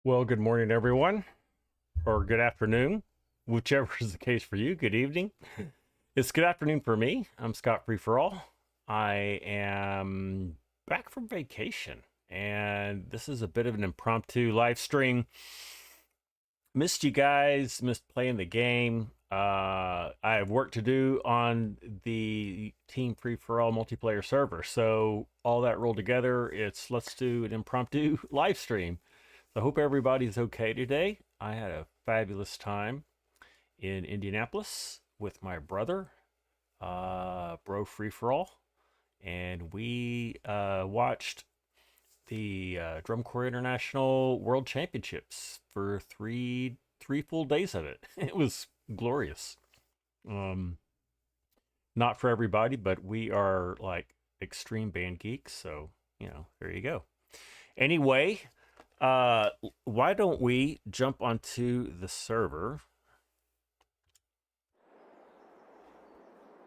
Well, good morning, everyone, or good afternoon, whichever is the case for you. Good evening. It's good afternoon for me. I'm ScottFreeforall. I am back from vacation, and this is a bit of an impromptu live stream. Missed you guys, missed playing the game. I have work to do on the Team Free for All multiplayer server, so all that rolled together, let's do an impromptu live stream. I hope everybody's okay today. I had a fabulous time in Indianapolis with my brother, Bro Free for All, and we watched the Drum Corps International World Championships for three full days of it. It was glorious. Not for everybody, but we are like extreme band geeks, so there you go. Anyway. Why don't we jump onto the server?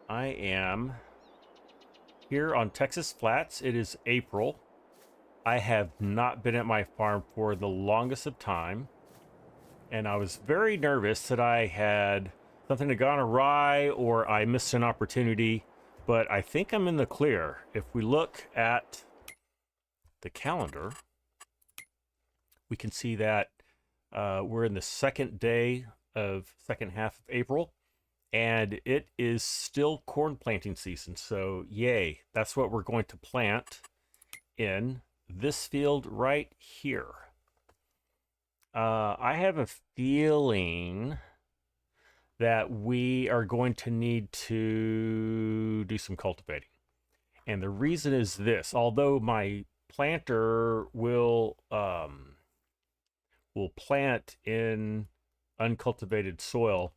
I am here on Texas Flats. It is April. I have not been at my farm for the longest of time, and I was very nervous that I had something had gone awry or I missed an opportunity, but I think I'm in the clear. If we look at the calendar, we can see that we're in the second half of April, and it is still corn planting season. So yay, that's what we're going to plant in this field right here. I have a feeling that we are going to need to do some cultivating. And the reason is this: although my planter will plant in uncultivated soil,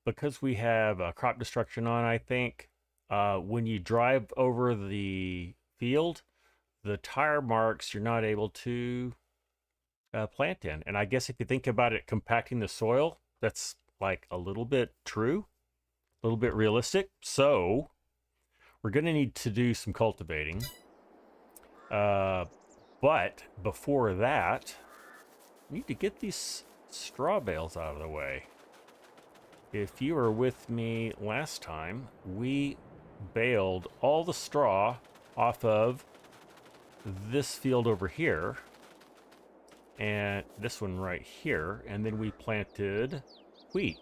because we have crop destruction on, I think when you drive over the field, the tire marks you're not able to plant in. And I guess if you think about it, compacting the soil, that's like a little bit true, a little bit realistic. So we're going to need to do some cultivating. But before that, I need to get these straw bales out of the way. If you were with me last time, we baled all the straw off of this field over here and this one right here, and then we planted wheat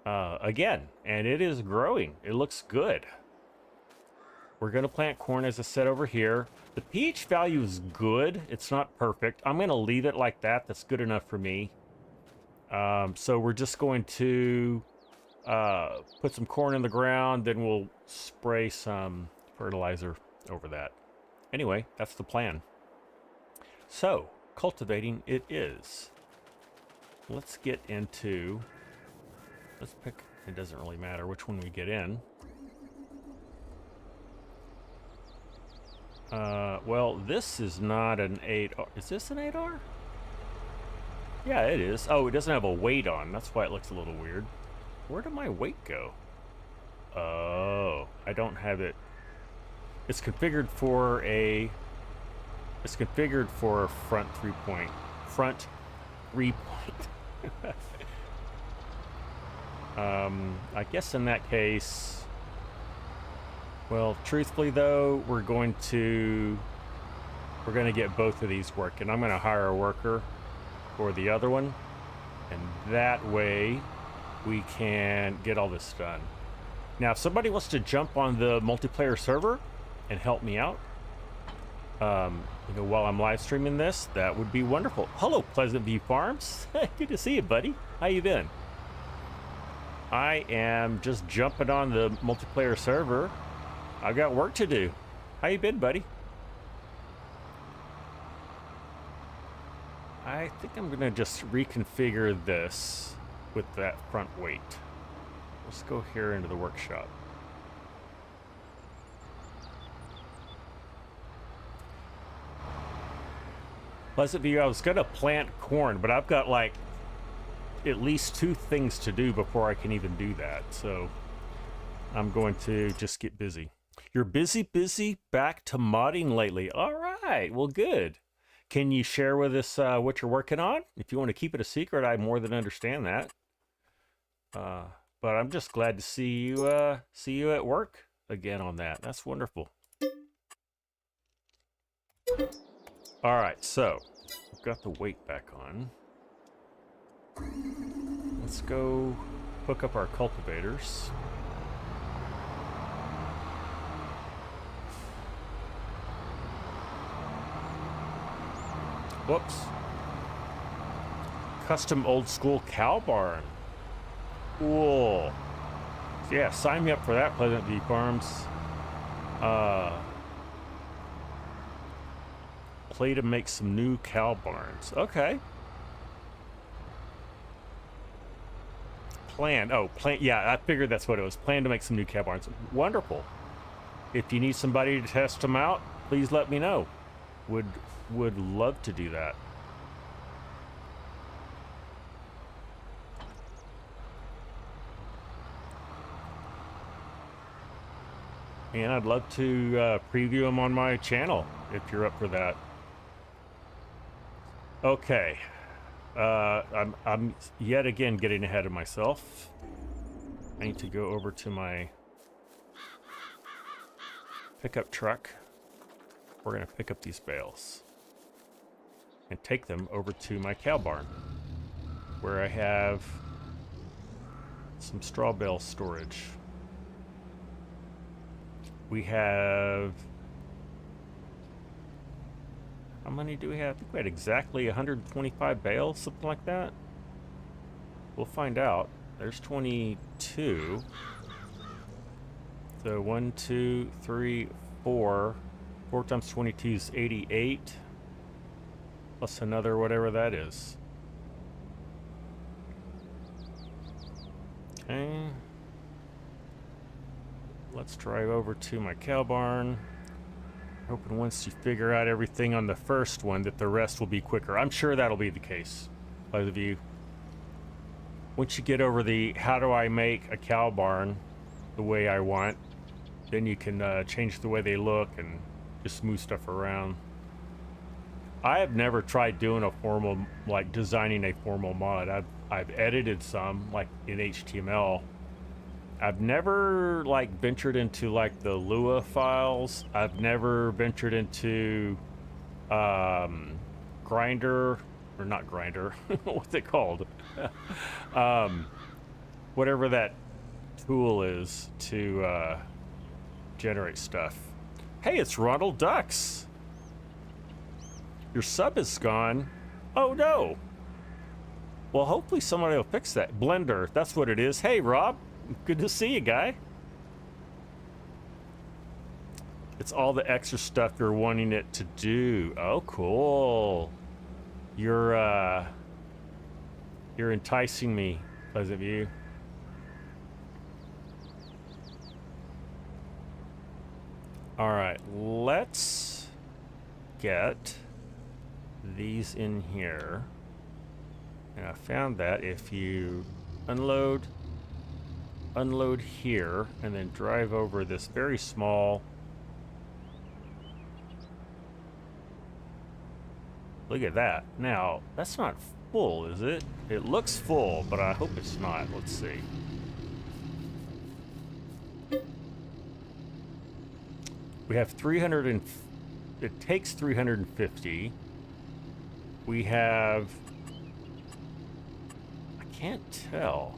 again, and it is growing. It looks good. We're going to plant corn, as I said, over here. The pH value is good. It's not perfect. I'm going to leave it like that. That's good enough for me. So we're just going to put some corn in the ground, then we'll spray some fertilizer over that. Anyway, that's the plan. So, cultivating it is. Let's get into... Let's pick... It doesn't really matter which one we get in. Well, this is not an 8R. Is this an 8R? Yeah, it is. Oh, it doesn't have a weight on. That's why it looks a little weird. Where did my weight go? Oh, I don't have it. It's configured for a. It's configured for front 3-point. Front 3-point. I guess in that case. Well, truthfully though, we're going to get both of these working. I'm going to hire a worker for the other one, and that way we can get all this done. Now, if somebody wants to jump on the multiplayer server and help me out, you know, while I'm live streaming this, that would be wonderful. Hello, Pleasant View Farms. Good to see you, buddy. How you been? I am just jumping on the multiplayer server. I've got work to do. How you been, buddy? I think I'm gonna just reconfigure this with that front weight. Let's go here into the workshop. Pleasant View, I was gonna plant corn, but I've got like at least 2 things to do before I can even do that. So I'm going to just get busy. You're busy back to modding lately. All right, well, good. Can you share with us what you're working on? If you want to keep it a secret, I more than understand that. But I'm just glad to see you at work again on that. That's wonderful. All right, so I've got the weight back on. Let's go hook up our cultivators. Whoops. Custom old school cow barn. Cool. Yeah, sign me up for that, Pleasant View Farms. Play to make some new cow barns. Okay. Plan. Oh, plan. Yeah, I figured that's what it was. Plan to make some new cow barns. Wonderful. If you need somebody to test them out, please let me know. Would love to do that. And I'd love to preview them on my channel if you're up for that. Okay. I'm yet again getting ahead of myself. I need to go over to my pickup truck. We're going to pick up these bales and take them over to my cow barn, where I have some straw bale storage. We have, how many do we have? I think we had exactly 125 bales, something like that. We'll find out. There's 22. So 1, 2, 3, 4. 4 times 22 is 88. Plus another whatever that is. Okay. Let's drive over to my cow barn. Hoping once you figure out everything on the first one that the rest will be quicker. I'm sure that'll be the case, both of you. Once you get over the how do I make a cow barn the way I want, then you can change the way they look and just move stuff around. I have never tried doing a formal, like designing a formal mod. I've edited some, like in HTML. I've never like ventured into like the Lua files. I've never ventured into Grinder, or not Grinder, what's it called? Whatever that tool is to generate stuff. Hey, it's Ronald Ducks. Your sub is gone. Oh no. Well, hopefully somebody will fix that. Blender, that's what it is. Hey, Rob. Good to see you, guy. It's all the extra stuff you're wanting it to do. Oh, cool. You're enticing me, Pleasant View. All right, let's get these in here. And I found that if you unload here and then drive over this very small Look at that. Now, that's not full, is it? It looks full, but I hope it's not. Let's see. We have 300 and... It takes 350. We have... I can't tell.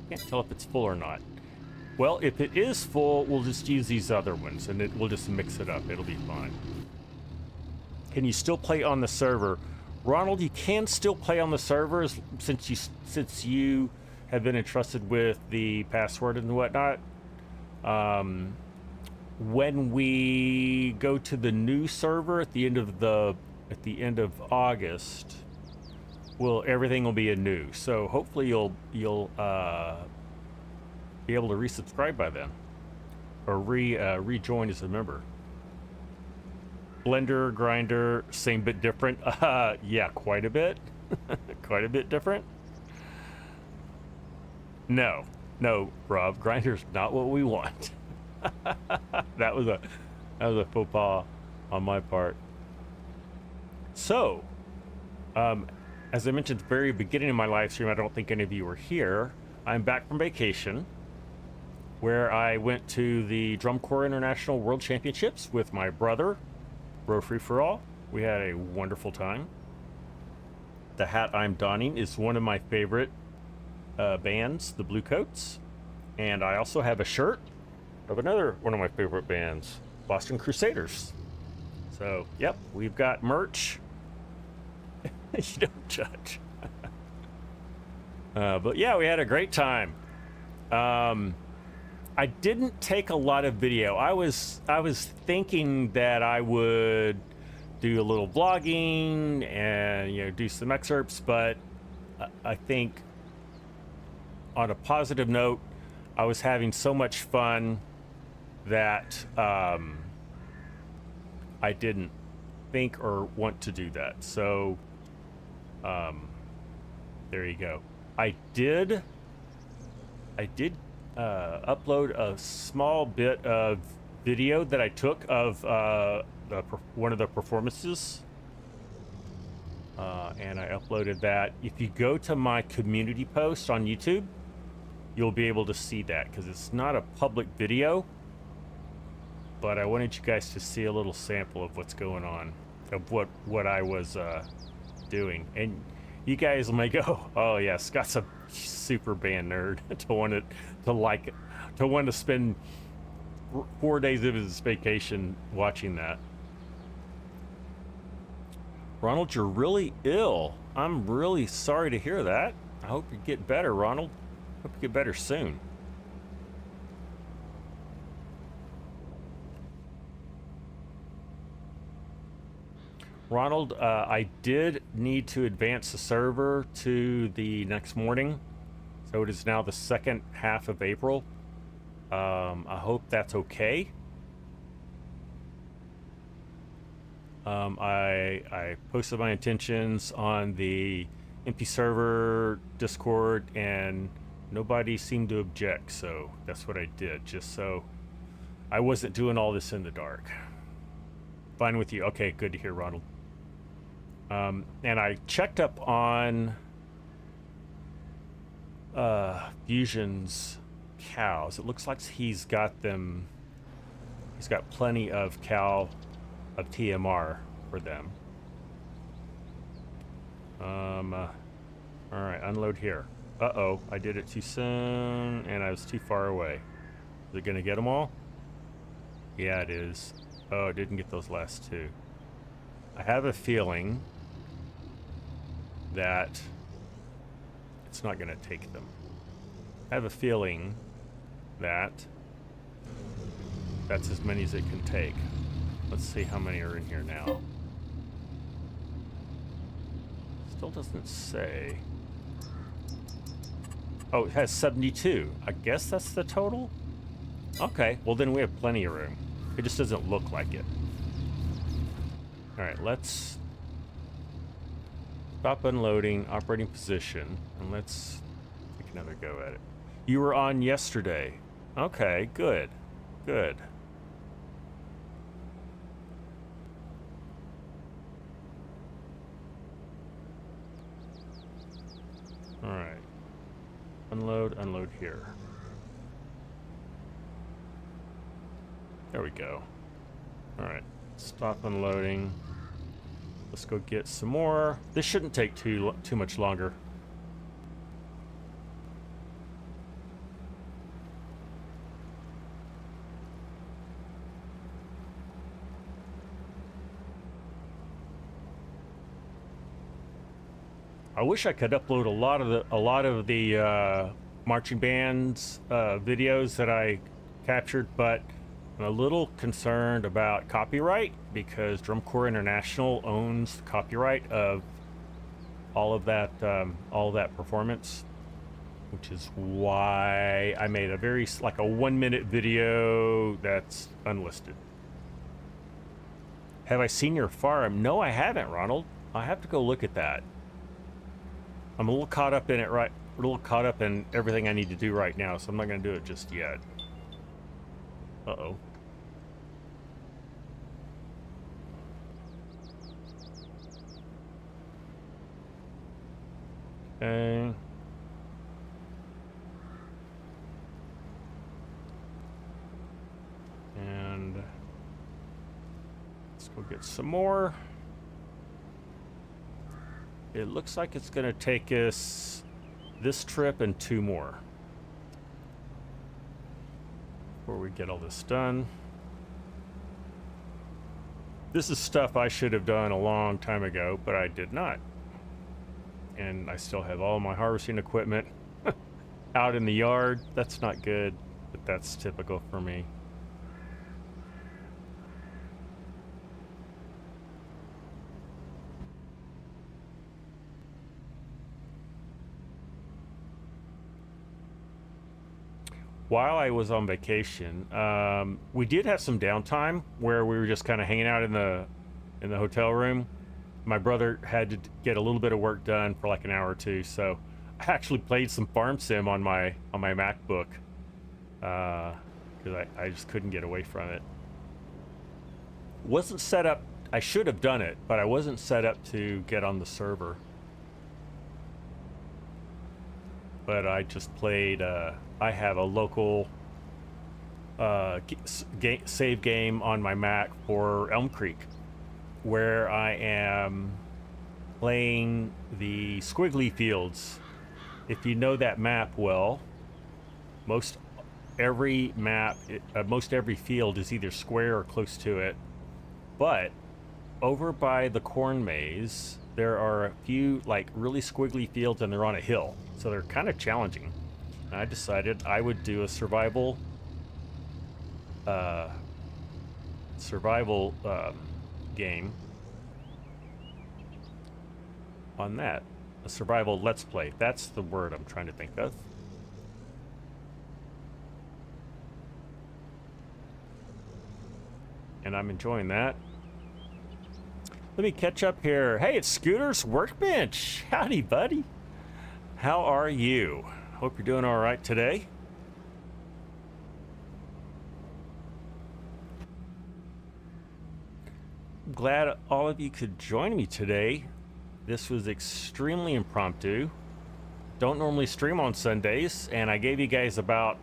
I can't tell if it's full or not. Well, if it is full, we'll just use these other ones, and we'll just mix it up. It'll be fine. Can you still play on the server? Ronald, you can still play on the server since you have been entrusted with the password and whatnot. When we go to the new server at the end of August, everything will be anew. So hopefully you'll be able to resubscribe by then, or rejoin as a member. Blender, grinder, same but different. Yeah, quite a bit. Quite a bit different. No, Rob, grinder's not what we want. that was a faux pas on my part. So, as I mentioned at the very beginning of my live stream, I don't think any of you were here. I'm back from vacation, where I went to the Drum Corps International World Championships with my brother, ScottFreeforall. We had a wonderful time. The hat I'm donning is one of my favorite bands, the Blue Coats, and I also have a shirt of another one of my favorite bands, Boston Crusaders. So, yep, we've got merch. You don't judge. But yeah, we had a great time. I didn't take a lot of video. I was thinking that I would do a little vlogging and do some excerpts, but I think on a positive note, I was having so much fun that I didn't think or want to do that. So there you go. I did upload a small bit of video that I took of one of the performances, and I uploaded that. If you go to my community post on YouTube, you'll be able to see that, because it's not a public video, but I wanted you guys to see a little sample of what's going on, of what I was doing. And you guys may go, oh yeah, Scott's a super band nerd to want to spend 4 days of his vacation watching that. Ronald, you're really ill. I'm really sorry to hear that. I hope you get better, Ronald. Hope you get better soon. Ronald, I did need to advance the server to the next morning, so it is now the second half of April. I hope that's okay. I posted my intentions on the empty server Discord, and nobody seemed to object, so that's what I did, just so I wasn't doing all this in the dark. Fine with you? Okay, good to hear, Ronald. And I checked up on Fusion's cows. It looks like he's got plenty of TMR for them. All right, unload here. Uh-oh, I did it too soon, and I was too far away. Is it gonna get them all? Yeah, it is. Oh, it didn't get those last two. I have a feeling that it's not gonna take them. I have a feeling that that's as many as it can take. Let's see how many are in here now. Still doesn't say. Oh, it has 72. I guess that's the total? Okay, well then we have plenty of room. It just doesn't look like it. Alright, let's stop unloading, operating position, and let's take another go at it. You were on yesterday. Okay, good. Good. unload here. There we go. All right, stop unloading. Let's go get some more. This shouldn't take too much longer. I wish I could upload a lot of the marching bands videos that I captured, but I'm a little concerned about copyright because Drum Corps International owns the copyright of all of that performance, which is why I made a like a 1-minute video that's unlisted. Have I seen your farm? No, I haven't, Ronald. I have to go look at that. I'm a little caught up in it, a little caught up in everything I need to do right now, so I'm not going to do it just yet. Uh-oh. Okay. And let's go get some more. It looks like it's going to take us this trip and 2 more before we get all this done. This is stuff I should have done a long time ago, but I did not. And I still have all my harvesting equipment out in the yard. That's not good, but that's typical for me. While I was on vacation, we did have some downtime where we were just kind of hanging out in the hotel room. My brother had to get a little bit of work done for like an hour or two, so I actually played some Farm Sim on my MacBook because I just couldn't get away from it. Wasn't set up. I should have done it, but I wasn't set up to get on the server. But I just played. I have a local save game on my Mac for Elm Creek, where I am playing the squiggly fields. If you know that map well, most every field is either square or close to it. But over by the corn maze, there are a few like really squiggly fields, and they're on a hill, so they're kind of challenging. And I decided I would do a survival game on that. A survival let's play. That's the word I'm trying to think of. And I'm enjoying that. Let me catch up here. Hey, it's Scooter's Workbench. Howdy, buddy. How are you? Hope you're doing all right today. I'm glad all of you could join me today. This was extremely impromptu. Don't normally stream on Sundays, and I gave you guys about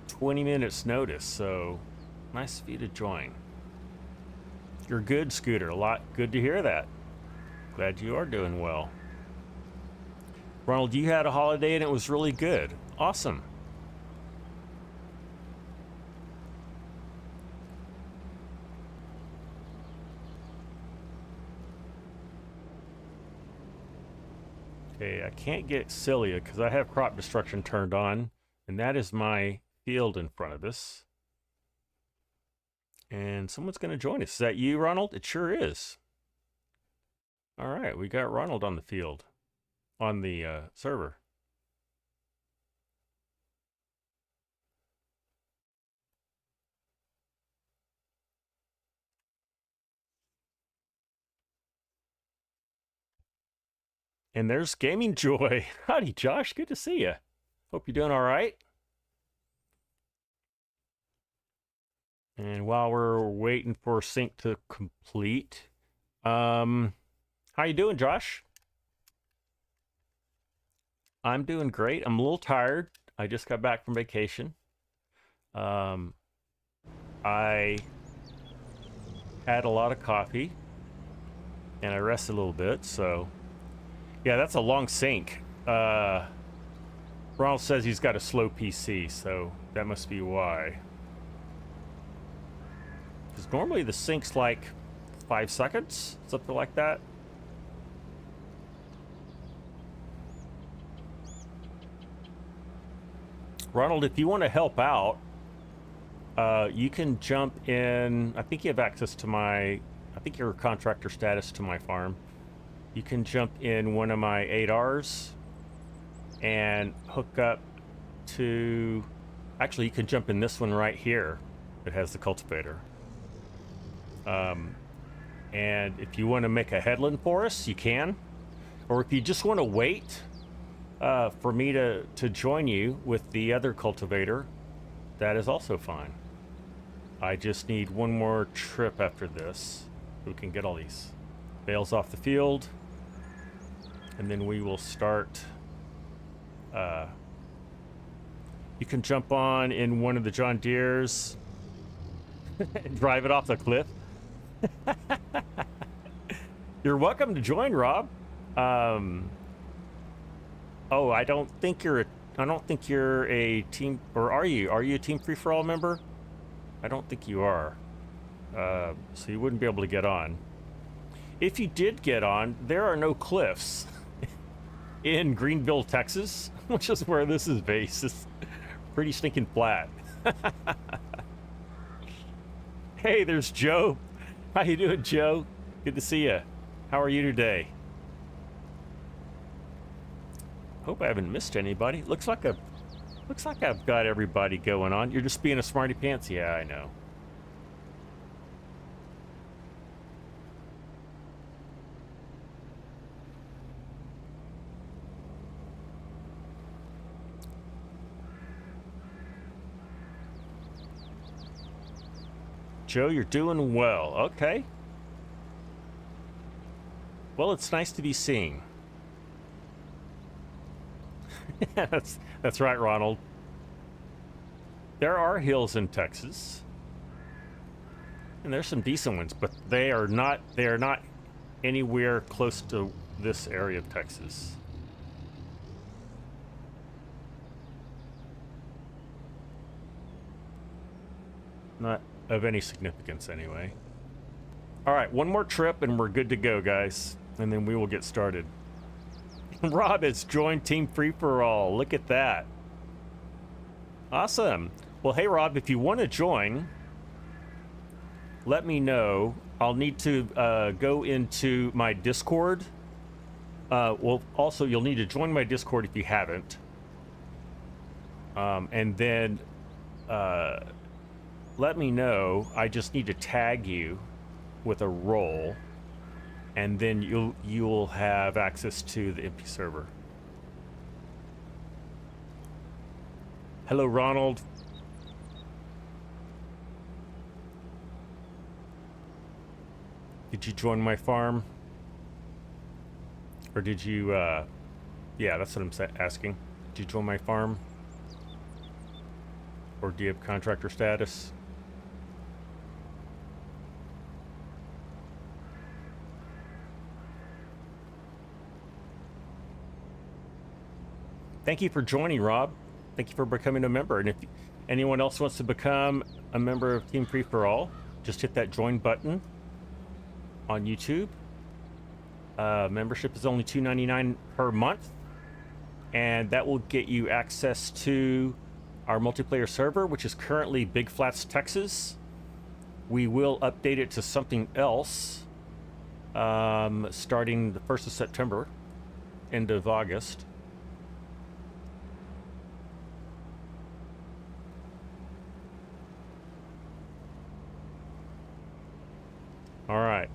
20 minutes notice, so nice of you to join. You're good, Scooter. Good to hear that. Glad you are doing well. Ronald, you had a holiday and it was really good. Awesome. Okay, I can't get Cilia because I have crop destruction turned on, and that is my field in front of us. And someone's going to join us. Is that you, Ronald? It sure is. All right, we got Ronald on the field, on the server. And there's Gaming Joy. Howdy, Josh. Good to see you. Hope you're doing all right. And while we're waiting for sync to complete, how you doing, Josh? I'm doing great. I'm a little tired. I just got back from vacation. I had a lot of coffee and I rested a little bit. So, yeah, that's a long sync. Ronald says he's got a slow PC, so that must be why. Because normally the sync's like 5 seconds, something like that. Ronald, if you want to help out, you can jump in. I think you have access to my, I think your contractor status to my farm. You can jump in one of my 8Rs and hook up to, actually you can jump in this one right here that has the cultivator. And if you want to make a headland for us, you can. Or if you just want to wait for me to join you with the other cultivator, that is also fine. I just need one more trip after this so we can get all these bales off the field, and then we will start. You can jump on in one of the John Deeres and drive it off the cliff. You're welcome to join, Rob. Oh, I don't think you're a team, or are you? Are you a Team Free for All member? I don't think you are. So you wouldn't be able to get on. If you did get on, there are no cliffs in Greenville, Texas, which is where this is based. It's pretty stinking flat. Hey, there's Joe. How you doing, Joe? Good to see you. How are you today? Hope I haven't missed anybody. Looks like I've got everybody going on. You're just being a smarty pants. Yeah, I know. Joe, you're doing well. Okay. Well, it's nice to be seen. That's right, Ronald. There are hills in Texas, and there's some decent ones, but they are not anywhere close to this area of Texas. Not of any significance, anyway. All right, one more trip, and we're good to go, guys, and then we will get started. Rob has joined Team Free for All. Look at that. Awesome. Well, hey, Rob, if you want to join, let me know. I'll need to go into my Discord. Well, also, you'll need to join my Discord if you haven't. And then let me know. I just need to tag you with a role, and then you'll have access to the empty server. Hello, Ronald. Did you join my farm? Or did you, yeah, that's what I'm asking. Did you join my farm? Or do you have contractor status? Thank you for joining, Rob. Thank you for becoming a member. And if anyone else wants to become a member of Team Free for All, just hit that join button on YouTube. Membership is only $2.99 per month, and that will get you access to our multiplayer server, which is currently Big Flats, Texas. We will update it to something else starting the 1st of September, end of August. All right,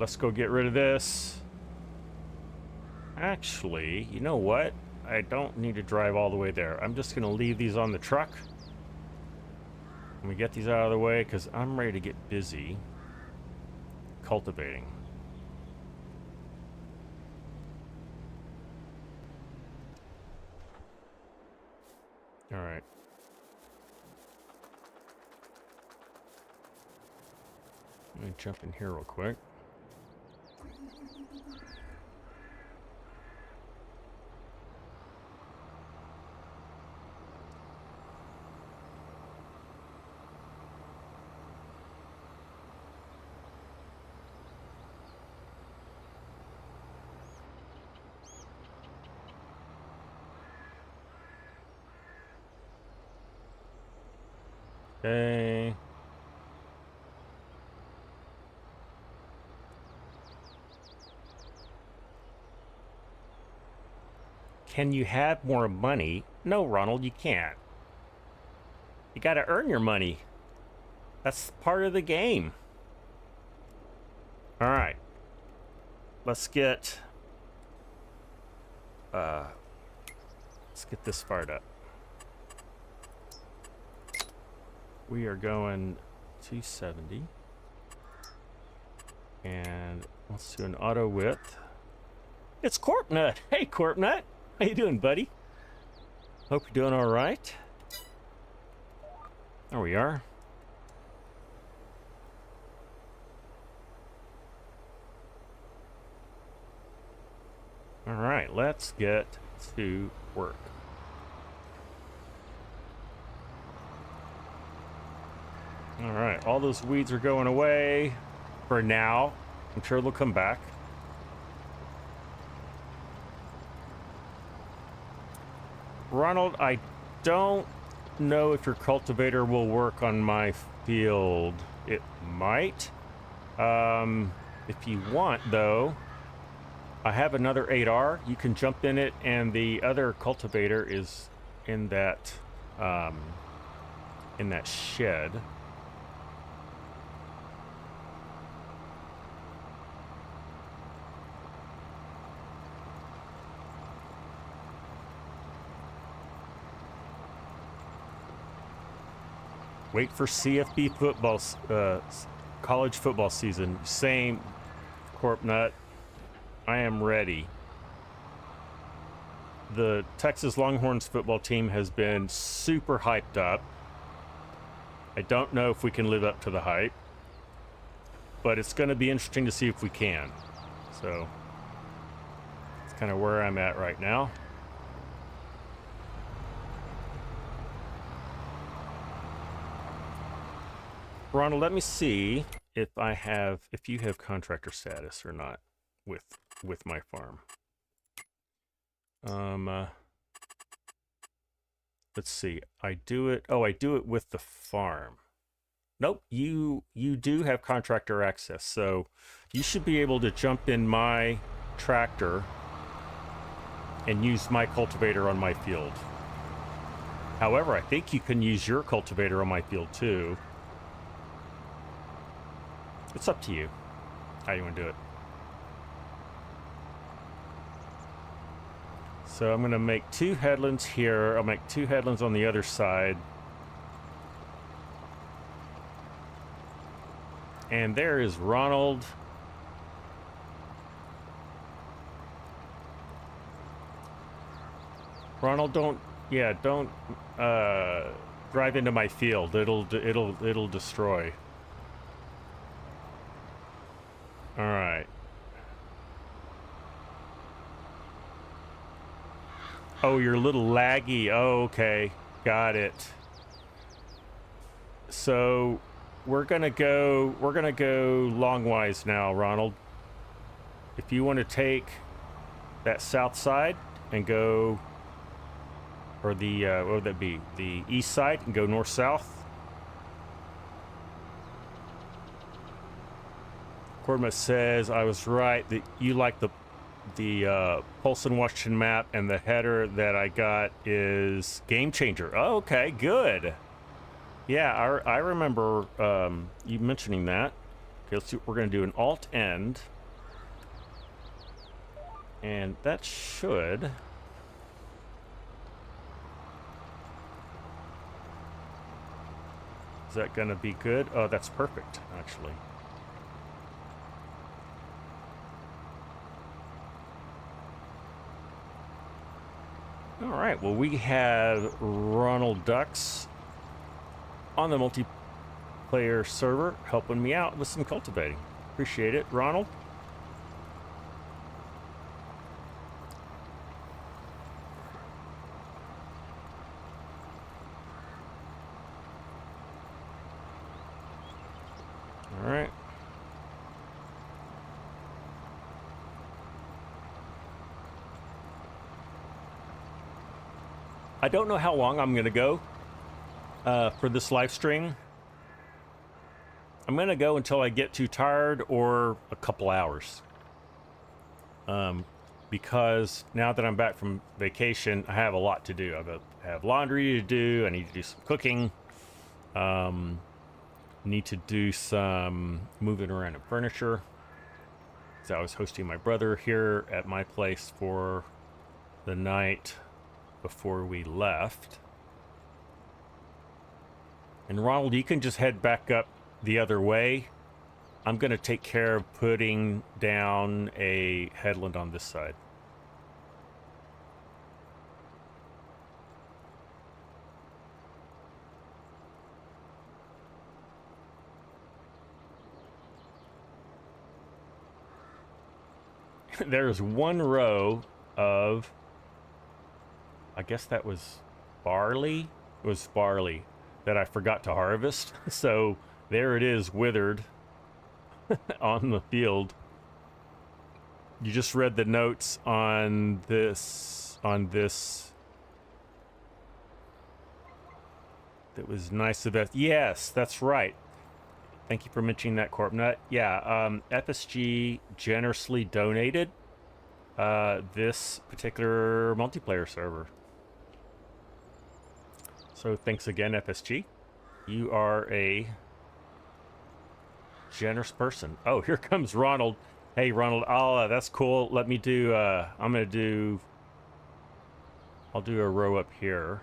let's go get rid of this. Actually, you know what? I don't need to drive all the way there. I'm just gonna leave these on the truck. Let me get these out of the way because I'm ready to get busy cultivating. All right. Let me jump in here real quick. Okay. Can you have more money? No, Ronald, you can't. You got to earn your money. That's part of the game. All right. Let's get this fired up. We are going 270. And let's do an auto width. It's Corpnut. Hey, Corpnut. How you doing, buddy? Hope you're doing all right. There we are. All right, let's get to work. All right, all those weeds are going away for now. I'm sure they'll come back. Ronald, I don't know if your cultivator will work on my field. It might. If you want, though, I have another 8R. You can jump in it, and the other cultivator is in that shed. Wait for CFB football, college football season. Same, Corpnut. I am ready. The Texas Longhorns football team has been super hyped up. I don't know if we can live up to the hype, but it's going to be interesting to see if we can. So that's kind of where I'm at right now. Ronald, let me see if you have contractor status or not with my farm. Let's see. I do it with the farm. Nope, you do have contractor access, so you should be able to jump in my tractor and use my cultivator on my field. However, I think you can use your cultivator on my field too. It's up to you how you want to do it. So I'm going to make 2 headlands here. I'll make 2 headlands on the other side. And there is Ronald. Ronald, don't drive into my field. It'll destroy. All right. Oh, you're a little laggy. Oh, okay. Got it. So we're gonna go longwise now, Ronald. If you want to take that south side and go, or the what would that be? The east side and go north-south. Corma says I was right that you like the Polson Washington map, and the header that I got is Game Changer. Oh, okay, good. Yeah, I remember you mentioning that. Okay, let's see. We're going to do an alt end, and that should. Is that going to be good? Oh, that's perfect, actually. All right, well, we have Ronald Ducks on the multiplayer server helping me out with some cultivating. Appreciate it, Ronald. All right. I don't know how long I'm going to go for this live stream. I'm going to go until I get too tired or a couple hours. Because now that I'm back from vacation, I have a lot to do. I have laundry to do. I need to do some cooking. Need to do some moving around of furniture. So I was hosting my brother here at my place for the night before we left. And Ronald, you can just head back up the other way. I'm going to take care of putting down a headland on this side. There's one row of, I guess that was barley. It was barley that I forgot to harvest. So there it is, withered on the field. You just read the notes on this. That was nice of it. Yes, that's right. Thank you for mentioning that, Corpnut. Yeah, FSG generously donated this particular multiplayer server. So thanks again, FSG. You are a generous person. Oh, here comes Ronald. Hey, Ronald. That's cool. Let me do. I'll do a row up here.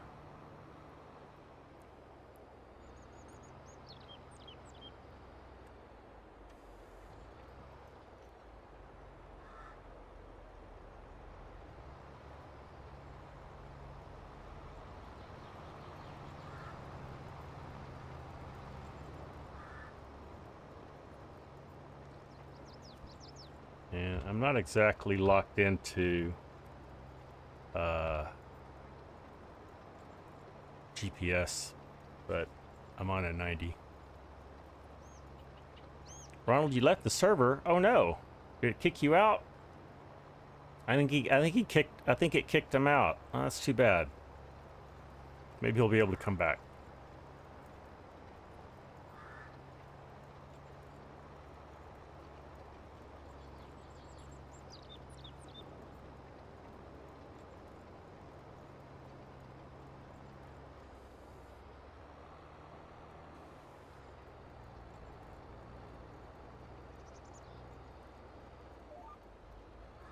And I'm not exactly locked into GPS, but I'm on a 90. Ronald, you left the server. Oh no! Did it kick you out? I think it kicked him out. Oh, that's too bad. Maybe he'll be able to come back.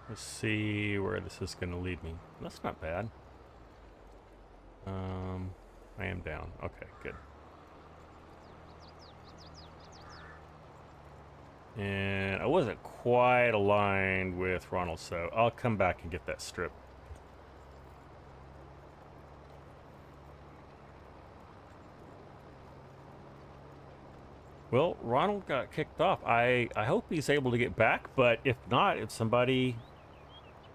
Let's see where this is going to lead me. That's not bad. I am down. Okay, good. And I wasn't quite aligned with Ronald, so I'll come back and get that strip. Well, Ronald got kicked off. I hope he's able to get back, but if not, if somebody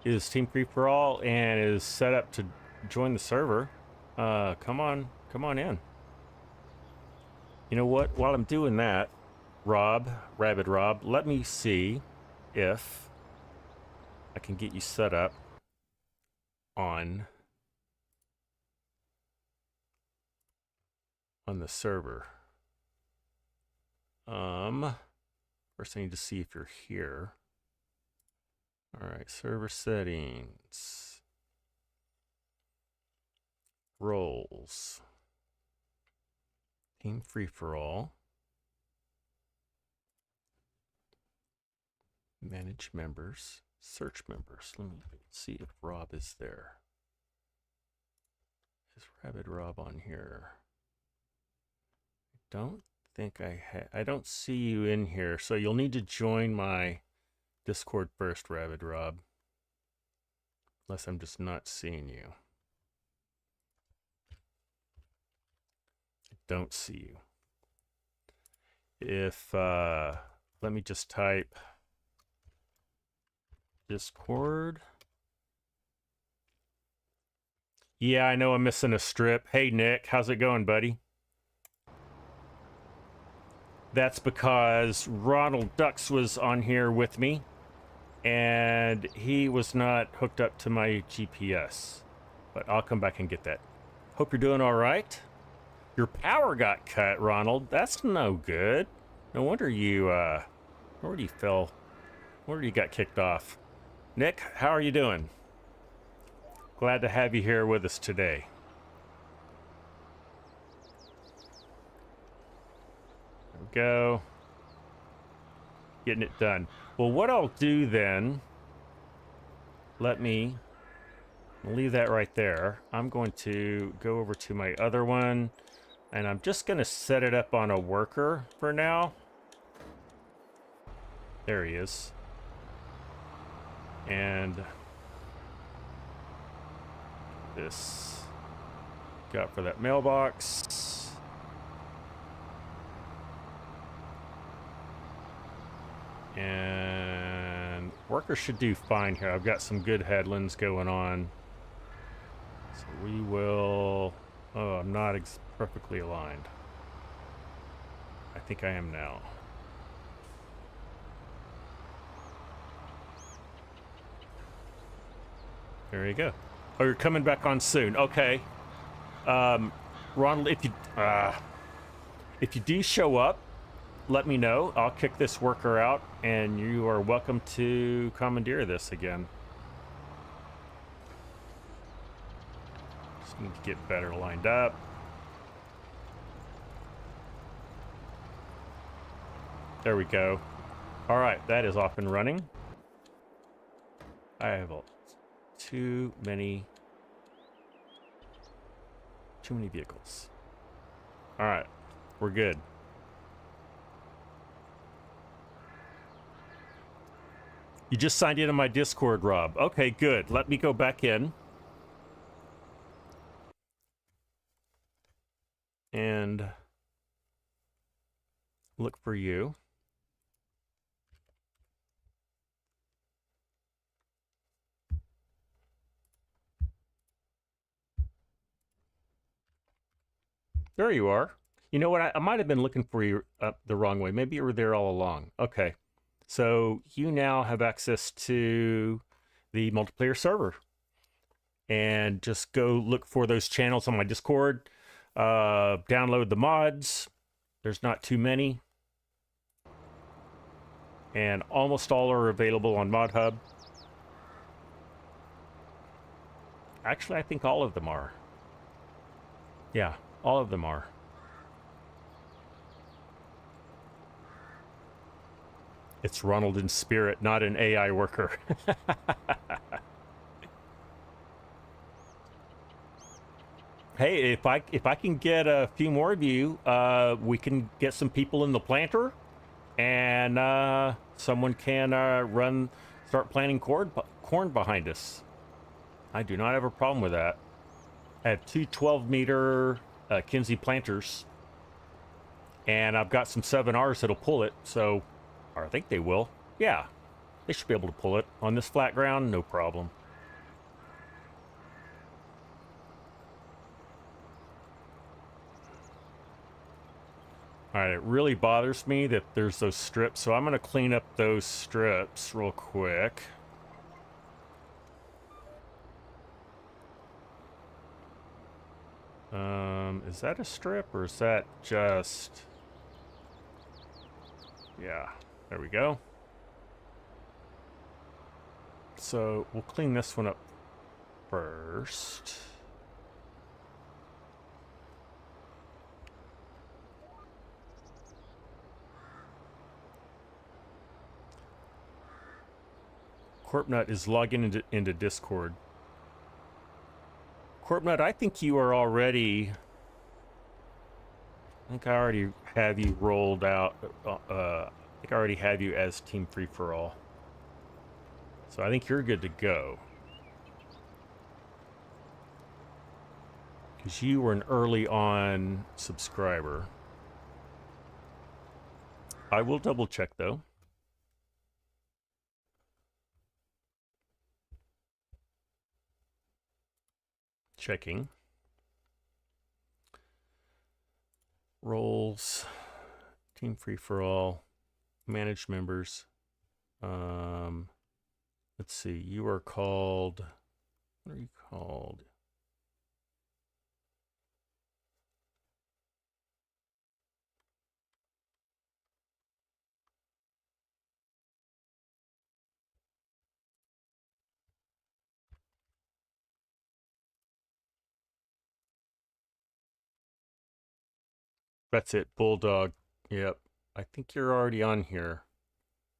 is Team FreeForall and is set up to join the server, come on in. You know what? While I'm doing that, Rabid Rob, let me see if I can get you set up on the server. First I need to see if you're here. All right, server settings, roles, Team FreeForall, manage members, search members. Let me see if Rob is there. Is Rabid Rob on here? I don't think I don't see you in here, so you'll need to join my Discord first, Rabid Rob. Unless I'm just not seeing you. don't see you. If, let me just type Discord. Yeah, I know I'm missing a strip. Hey, Nick, how's it going, buddy? That's because Ronald Dux was on here with me, and he was not hooked up to my GPS. But I'll come back and get that. Hope you're doing all right. Your power got cut, Ronald. That's no good. No wonder you, where you fell. Where you got kicked off. Nick, how are you doing? Glad to have you here with us today. There we go. Getting it done. Well, what I'll do then, let me leave that right there. I'm going to go over to my other one, and I'm just going to set it up on a worker for now. There he is. And this got for that mailbox. And worker should do fine here. I've got some good headlands going on. So we will... Oh, I'm not perfectly aligned. I think I am now. There you go. Oh, you're coming back on soon. Okay. Ronald, if you do show up, let me know. I'll kick this worker out, and you are welcome to commandeer this again. Just need to get better lined up. There we go. All right, that is off and running. I have too many vehicles. All right, we're good. You just signed in on my Discord, Rob. Okay, good. Let me go back in. And look for you. There you are. You know what? I might have been looking for you the wrong way. Maybe you were there all along. Okay. So you now have access to the multiplayer server. And just go look for those channels on my Discord. Download the mods. There's not too many. And almost all are available on ModHub. Actually, I think all of them are. Yeah. All of them are. It's Ronald in spirit, not an AI worker. Hey, if I can get a few more of you, we can get some people in the planter, and someone can start planting corn behind us. I do not have a problem with that. I have two 12-meter Kinsey planters, and I've got some 7Rs that'll pull it, so, or I think they will. Yeah, they should be able to pull it on this flat ground, no problem. All right, it really bothers me that there's those strips, so I'm going to clean up those strips real quick. Is that a strip, or is that just... Yeah, there we go. So we'll clean this one up first. Corpnut is logging into Discord. Corpnut, I think you are already... I think I already have you rolled out. I think I already have you as Team Free-for-All. So I think you're good to go. because you were an early on subscriber. I will double check though. Checking. Roles, team free for all, manage members. Let's see, you are called, what are you called? That's it, Bulldog. Yep. I think you're already on here.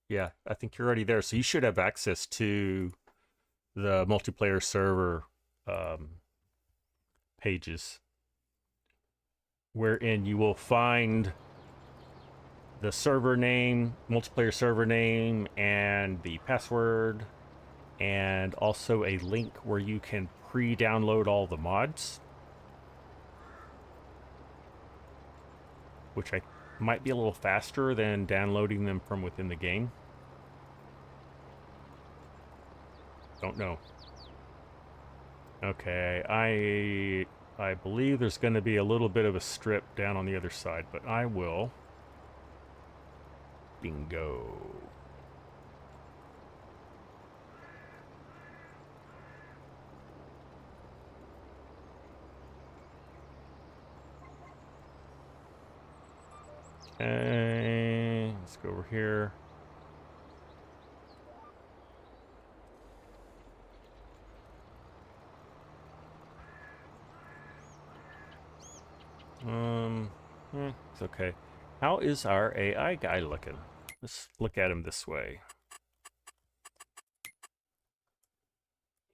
Yeah, I think you're already there. So you should have access to the multiplayer server pages, wherein you will find the server name, multiplayer server name, and the password, and also a link where you can pre-download all the mods, which I might be a little faster than downloading them from within the game. Don't know. Okay, I believe there's going to be a little bit of a strip down on the other side, but I will. Bingo. Okay, let's go over here. It's okay. How is our AI guy looking? Let's look at him this way.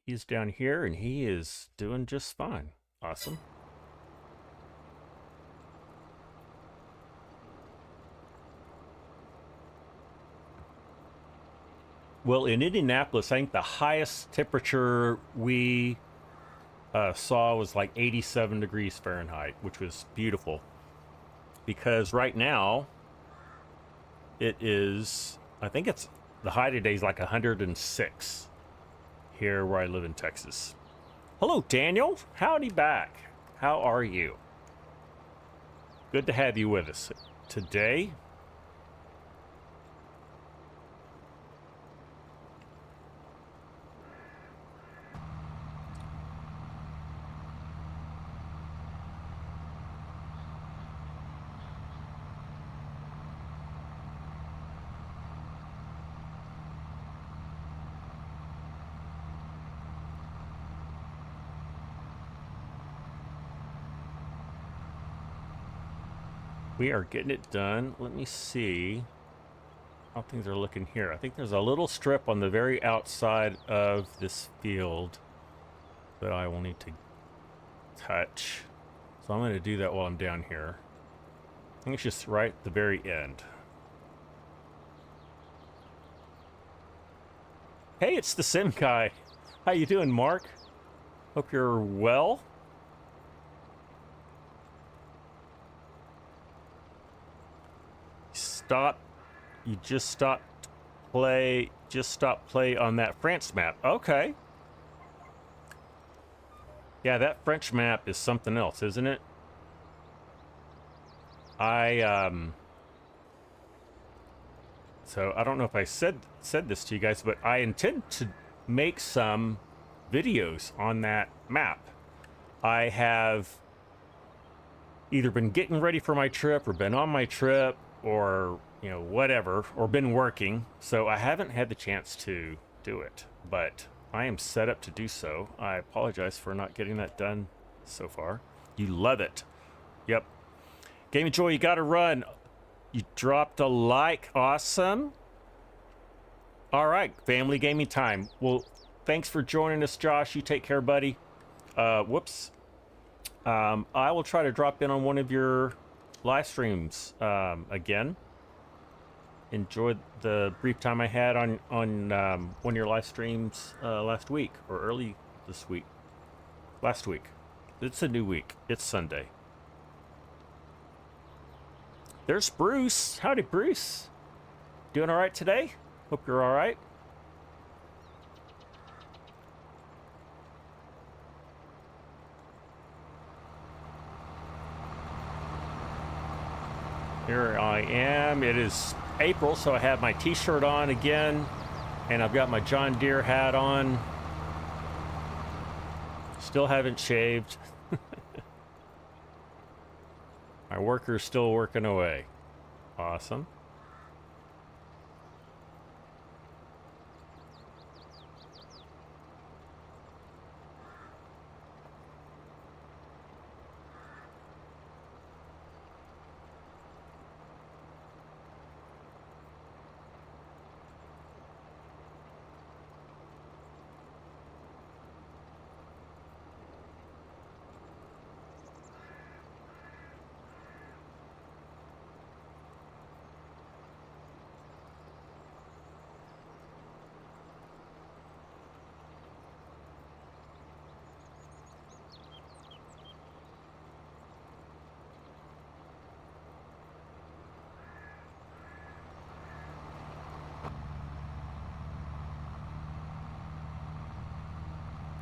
He's down here and he is doing just fine. Awesome. Well, in Indianapolis, I think the highest temperature we saw was like 87 degrees Fahrenheit, which was beautiful. Because right now, it is, I think it's, the high today is like 106 here where I live in Texas. Hello, Daniel. Howdy back. How are you? Good to have you with us today. We are getting it done. Let me see how things are looking here. I think there's a little strip on the very outside of this field that I will need to touch. So I'm going to do that while I'm down here. I think it's just right at the very end. Hey, it's the Sim guy. How you doing, Mark? Hope you're well. You just stopped play on that France map. Okay. Yeah, that French map is something else, isn't it? So I don't know if I said this to you guys, but I intend to make some videos on that map. I have either been getting ready for my trip or been on my trip or, you know, whatever, or been working. So I haven't had the chance to do it, but I am set up to do so. I apologize for not getting that done so far. You love it. Yep. Game of Joy, you got to run. You dropped a like. Awesome. All right, family gaming time. Well, thanks for joining us, Josh. You take care, buddy. Whoops. I will try to drop in on one of your live streams again. Enjoyed the brief time I had on one of your live streams last week or early this week. Last week. It's a new week. It's Sunday. There's Bruce. Howdy, Bruce. Doing all right today? Hope you're all right. Here I am. It is April, so I have my t-shirt on again, and I've got my John Deere hat on. Still haven't shaved. My worker's still working away. Awesome.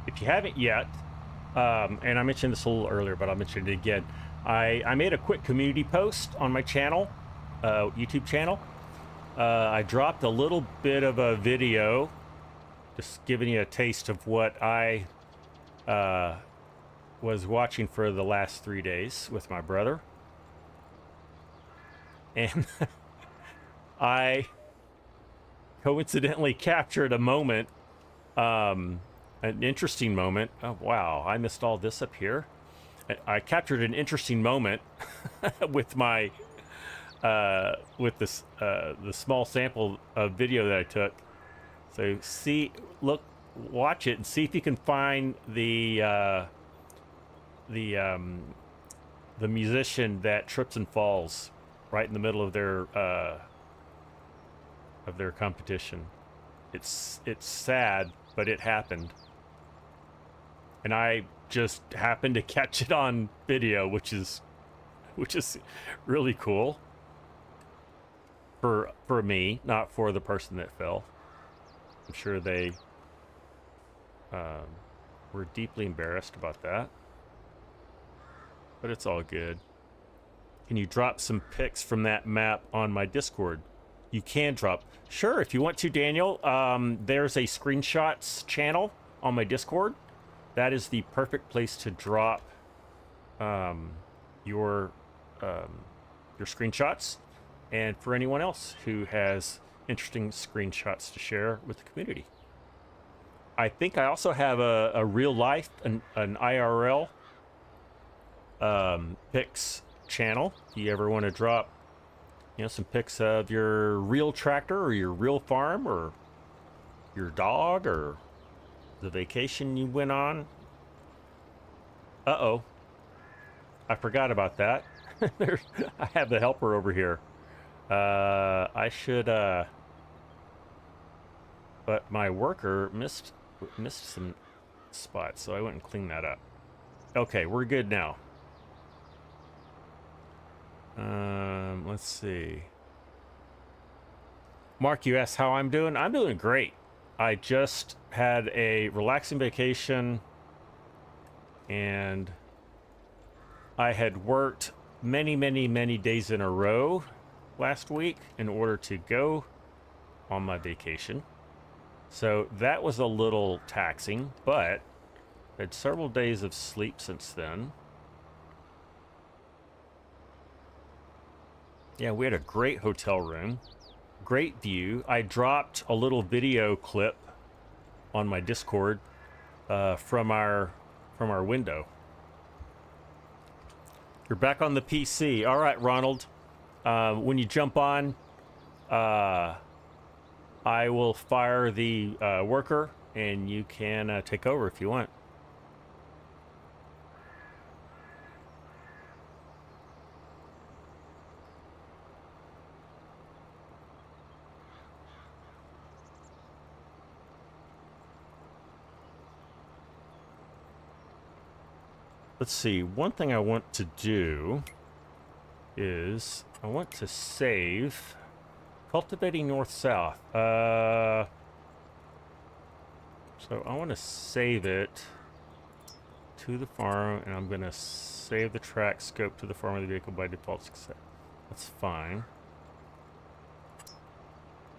If you haven't yet, and I mentioned this a little earlier, but I'll mention it again. I made a quick community post on my channel, YouTube channel. I dropped a little bit of a video, just giving you a taste of what I was watching for the last 3 days with my brother. And I coincidentally captured a moment, an interesting moment. Oh, wow, I missed all this up here. I captured an interesting moment with my with this the small sample of video that I took. So look, watch it and see if you can find the musician that trips and falls right in the middle of their competition. It's sad, but it happened. And I just happened to catch it on video, which is really cool for me, not for the person that fell. I'm sure they were deeply embarrassed about that, but it's all good. Can you drop some pics from that map on my Discord? You can drop. Sure, if you want to, Daniel. There's a screenshots channel on my Discord. That is the perfect place to drop your screenshots, and for anyone else who has interesting screenshots to share with the community. I think I also have a real life, an IRL pics channel. If you ever want to drop, some pics of your real tractor or your real farm or your dog or the vacation you went on. Uh-oh. I forgot about that. I have the helper over here. I should, but my worker missed some spots, so I went and cleaned that up. Okay, we're good now. Let's see. Mark, you asked how I'm doing. I'm doing great. I just had a relaxing vacation, and I had worked many days in a row last week in order to go on my vacation. So that was a little taxing, but I had several days of sleep since then. Yeah, we had a great hotel room, great view. I dropped a little video clip on my Discord from our window. You're back on the PC. All right, Ronald. When you jump on, I will fire the worker, and you can take over if you want. let's see. One thing I want to do is I want to save cultivating north-south. So I want to save it to the farm, and I'm going to save the track scope to the farm of the vehicle by default success. That's fine.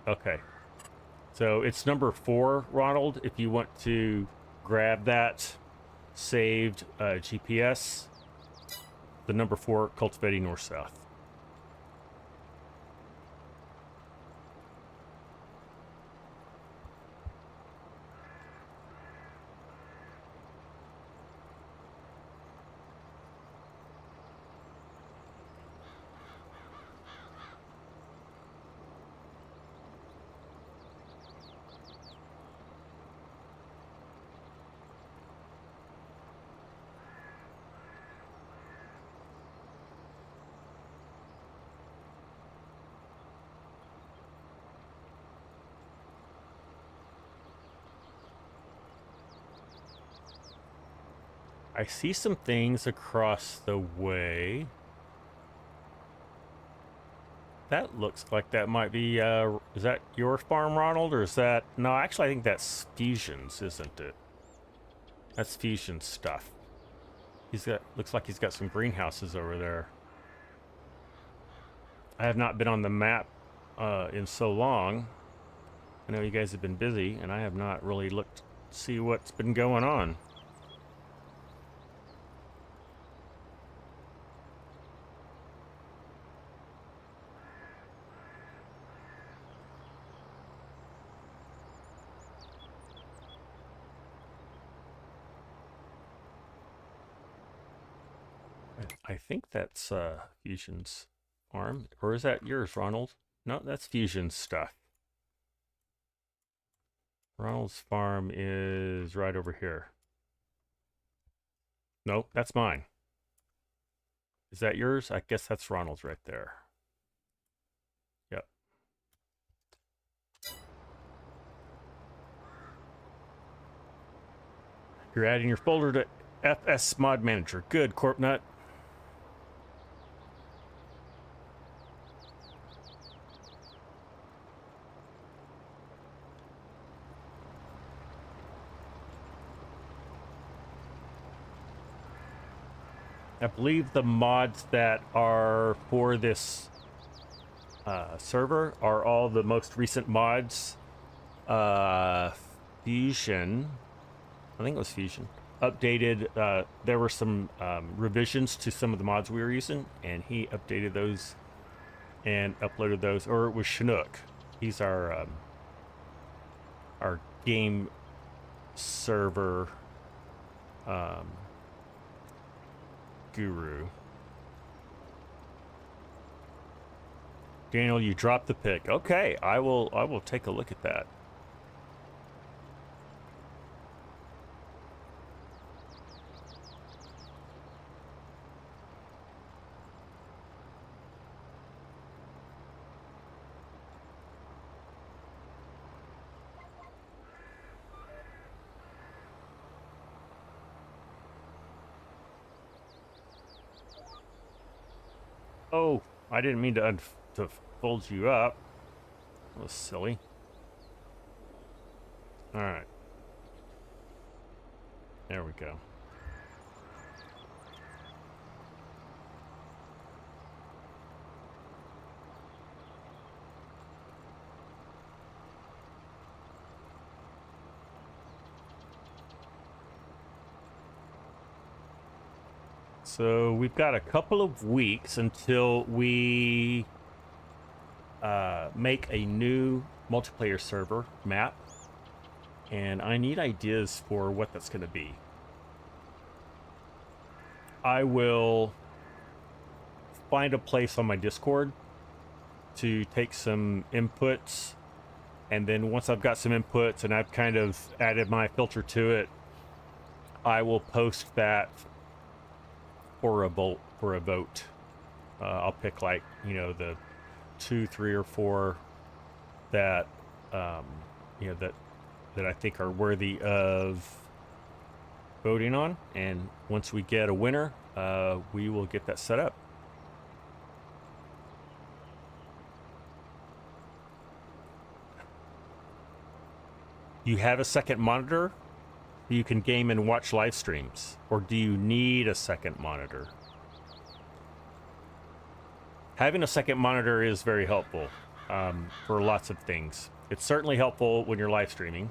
Okay. So it's number 4, Ronald, if you want to grab that saved GPS, the number 4, cultivating north-south. I see some things across the way. That looks like that might be, is that your farm, Ronald, or is that... No, actually, I think that's Fusion's, isn't it? That's Fusion's stuff. He's got, looks like he's got some greenhouses over there. I have not been on the map in so long. I know you guys have been busy, and I have not really looked to see what's been going on. I think that's Fusion's farm. Or is that yours, Ronald? No, that's Fusion's stuff. Ronald's farm is right over here. Nope, that's mine. Is that yours? I guess that's Ronald's right there. Yep. You're adding your folder to FS Mod Manager. Good, Corpnut. I believe the mods that are for this server are all the most recent mods. Fusion, I think it was Fusion, updated. There were some revisions to some of the mods we were using, and he updated those and uploaded those. Or it was Chinook. He's our game server guru. Daniel, you dropped the pic. Okay, I will take a look at that. Oh, I didn't mean to fold you up. That was silly. All right. There we go. So we've got a couple of weeks until we make a new multiplayer server map, and I need ideas for what that's going to be. I will find a place on my Discord to take some inputs, and then once I've got some inputs and I've kind of added my filter to it, I will post that for a vote. I'll pick, like, you know, the 2, 3, or 4 that you know, that I think are worthy of voting on, and once we get a winner, we will get that set up. You have a second monitor? You can game and watch live streams, or do you need a second monitor? Having a second monitor is very helpful for lots of things. It's certainly helpful when you're live streaming,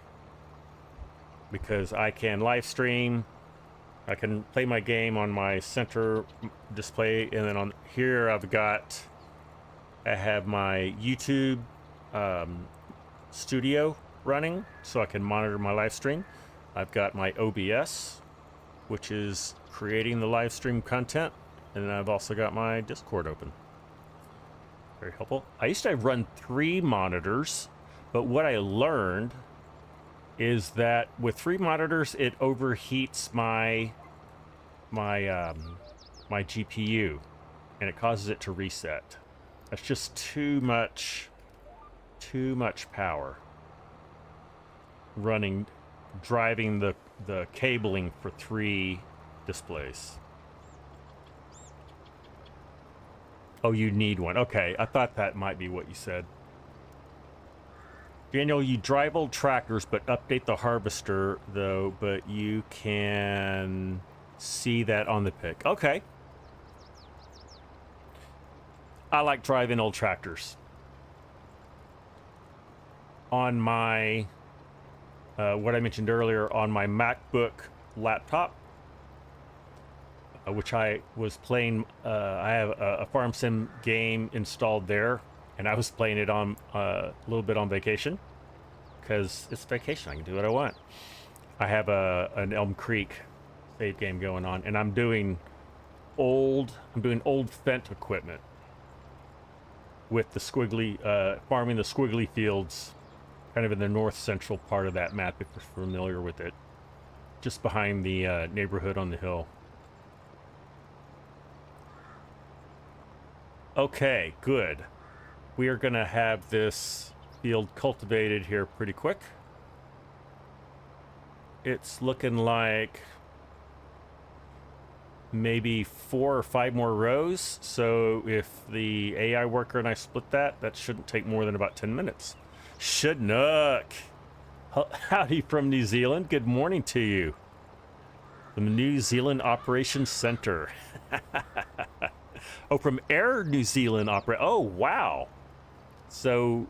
because I can live stream, I can play my game on my center display, and then on here I have my YouTube studio running, so I can monitor my live stream. I've got my OBS, which is creating the live stream content, and then I've also got my Discord open. Very helpful. I used to run 3 monitors, but what I learned is that with 3 monitors, it overheats my GPU, and it causes it to reset. That's just too much power driving the cabling for 3 displays. Oh, you need one. Okay, I thought that might be what you said. Daniel, you drive old tractors, but update the harvester, though, but you can see that on the pic. Okay. I like driving old tractors. On my, what I mentioned earlier, on my MacBook laptop, which I was playing, I have a farm sim game installed there, and I was playing it on a little bit on vacation, because it's vacation. I can do what I want. I have an Elm Creek save game going on, and I'm doing old Fendt equipment with the squiggly, farming the squiggly fields, kind of in the north central part of that map, if you're familiar with it, just behind the neighborhood on the hill. Okay, good. We are going to have this field cultivated here pretty quick. It's looking like maybe 4 or 5 more rows. So if the AI worker and I split that, that shouldn't take more than about 10 minutes. Chinook! Howdy from New Zealand. Good morning to you. The New Zealand Operations Center. Oh, from Air New Zealand Opera. Oh, wow. So,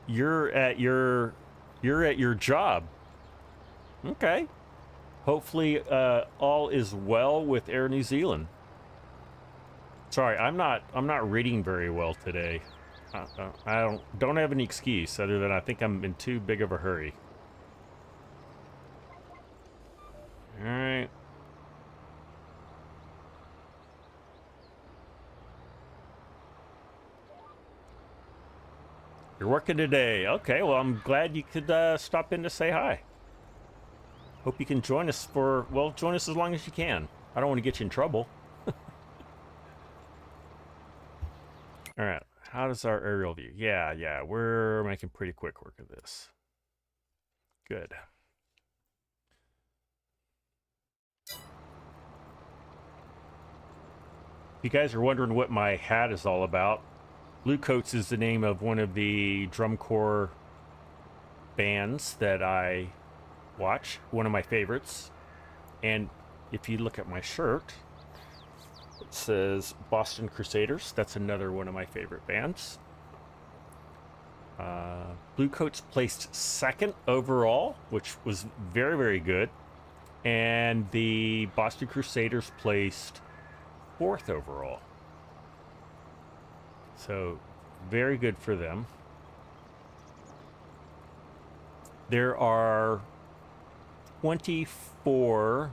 you're at your job. Okay. Hopefully, all is well with Air New Zealand. Sorry, I'm not reading very well today. I don't have any excuse other than I think I'm in too big of a hurry. All right. You're working today. Okay, well, I'm glad you could stop in to say hi. Hope you can join us join us as long as you can. I don't want to get you in trouble. All right, how does our aerial view? Yeah, we're making pretty quick work of this. Good. If you guys are wondering what my hat is all about, Blue Coats is the name of one of the drum corps bands that I watch, one of my favorites. And if you look at my shirt, it says Boston Crusaders. That's another one of my favorite bands. Blue Coats placed 2nd overall, which was very, very good. And the Boston Crusaders placed 4th overall. So, very good for them. There are 24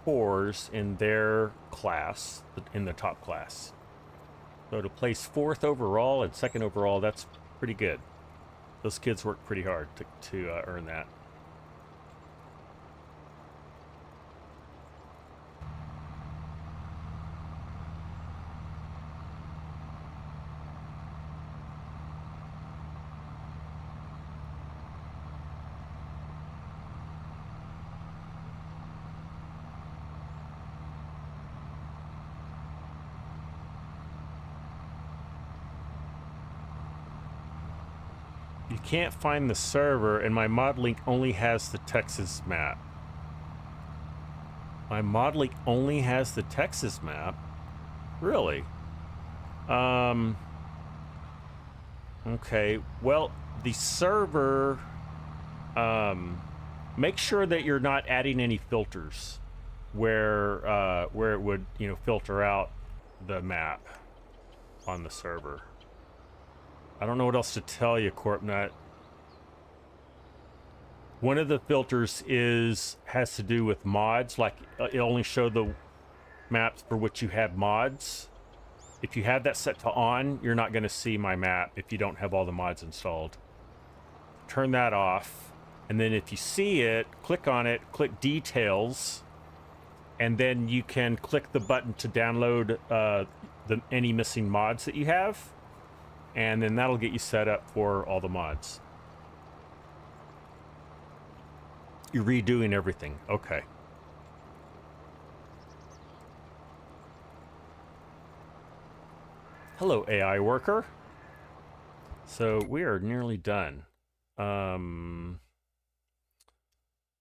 corps in their class, in the top class. So to place 4th overall and 2nd overall, that's pretty good. Those kids work pretty hard to earn that. You can't find the server, and my mod link only has the Texas map. My mod link only has the Texas map? Really? Okay, well, the server, make sure that you're not adding any filters where it would, you know, filter out the map on the server. I don't know what else to tell you, Corpnut. One of the filters has to do with mods, like it only show the maps for which you have mods. If you have that set to on, you're not going to see my map if you don't have all the mods installed. Turn that off, and then if you see it, click on it, click details, and then you can click the button to download any missing mods that you have, and then that'll get you set up for all the mods. You're redoing everything. Okay. Hello, AI worker. So we are nearly done.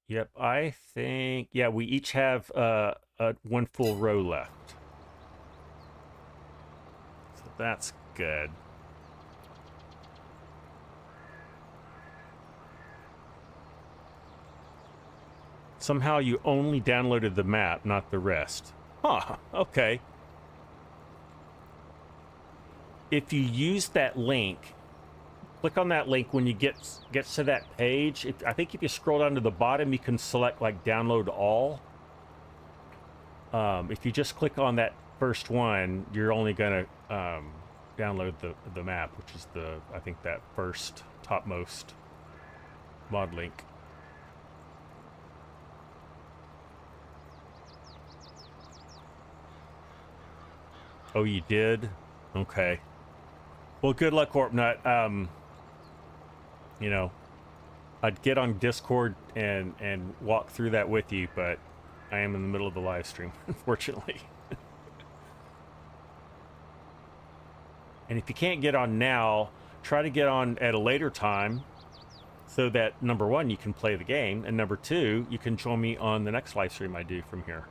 Yep, I think, yeah, we each have one full row left. So that's good. Somehow you only downloaded the map, not the rest. Huh, okay. If you use that link, click on that link when you get to that page. I think if you scroll down to the bottom, you can select like download all. If you just click on that first one, you're only gonna download the map, which is I think that first topmost mod link. Oh, you did? Okay. Well, good luck, Corpnut. You know, I'd get on Discord and walk through that with you, but I am in the middle of the live stream, unfortunately. And if you can't get on now, try to get on at a later time so that, number one, you can play the game, and number two, you can join me on the next live stream I do from here.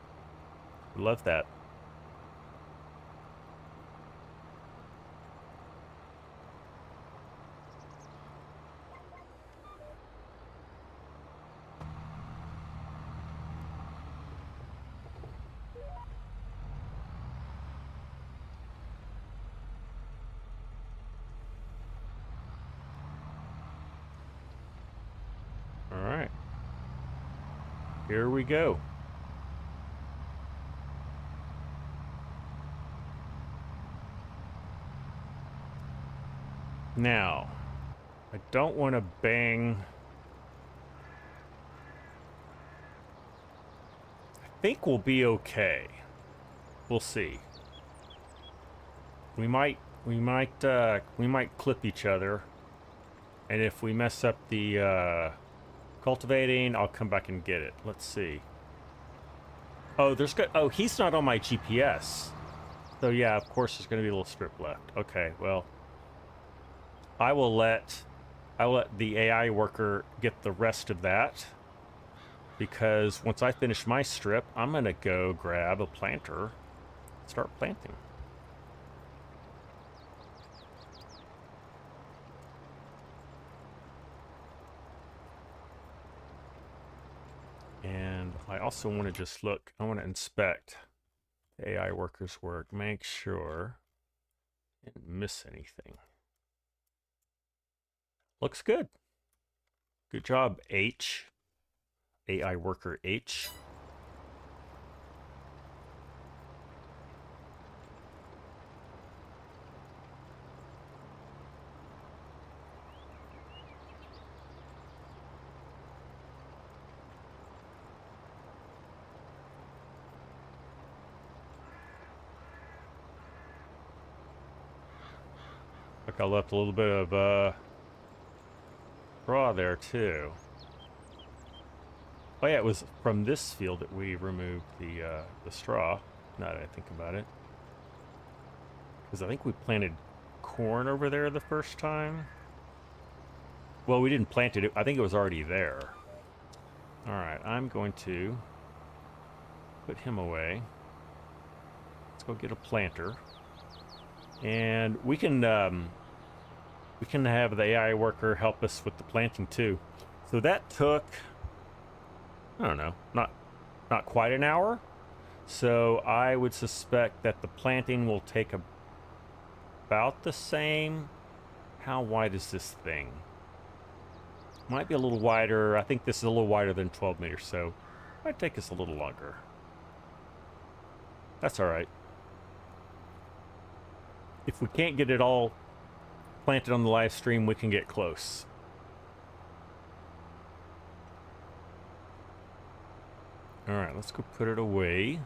I love that. All right. Here we go. Now, I don't want to bang. I think we'll be okay. We'll see. We might clip each other, and if we mess up the cultivating, I'll come back and get it. Let's see. Oh, oh, he's not on my GPS. So yeah, of course there's gonna be a little strip left. Okay, well, I will let the AI worker get the rest of that, because once I finish my strip, I'm gonna go grab a planter, start planting. And I also want to just look, I want to inspect the AI worker's work, make sure I didn't miss anything. Looks good. Good job, H. AI worker H. Look, I left a little bit of straw there too. Oh yeah, it was from this field that we removed the straw, now that I think about it. Because I think we planted corn over there the first time. Well, we didn't plant it. I think it was already there. All right, I'm going to put him away. Let's go get a planter. And we can have the AI worker help us with the planting too. So that took, I don't know, not quite an hour. So I would suspect that the planting will take about the same. How wide is this thing? Might be a little wider. I think this is a little wider than 12 meters, so it might take us a little longer. That's all right. If we can't get it all planted on the live stream, we can get close. All right, let's go put it away.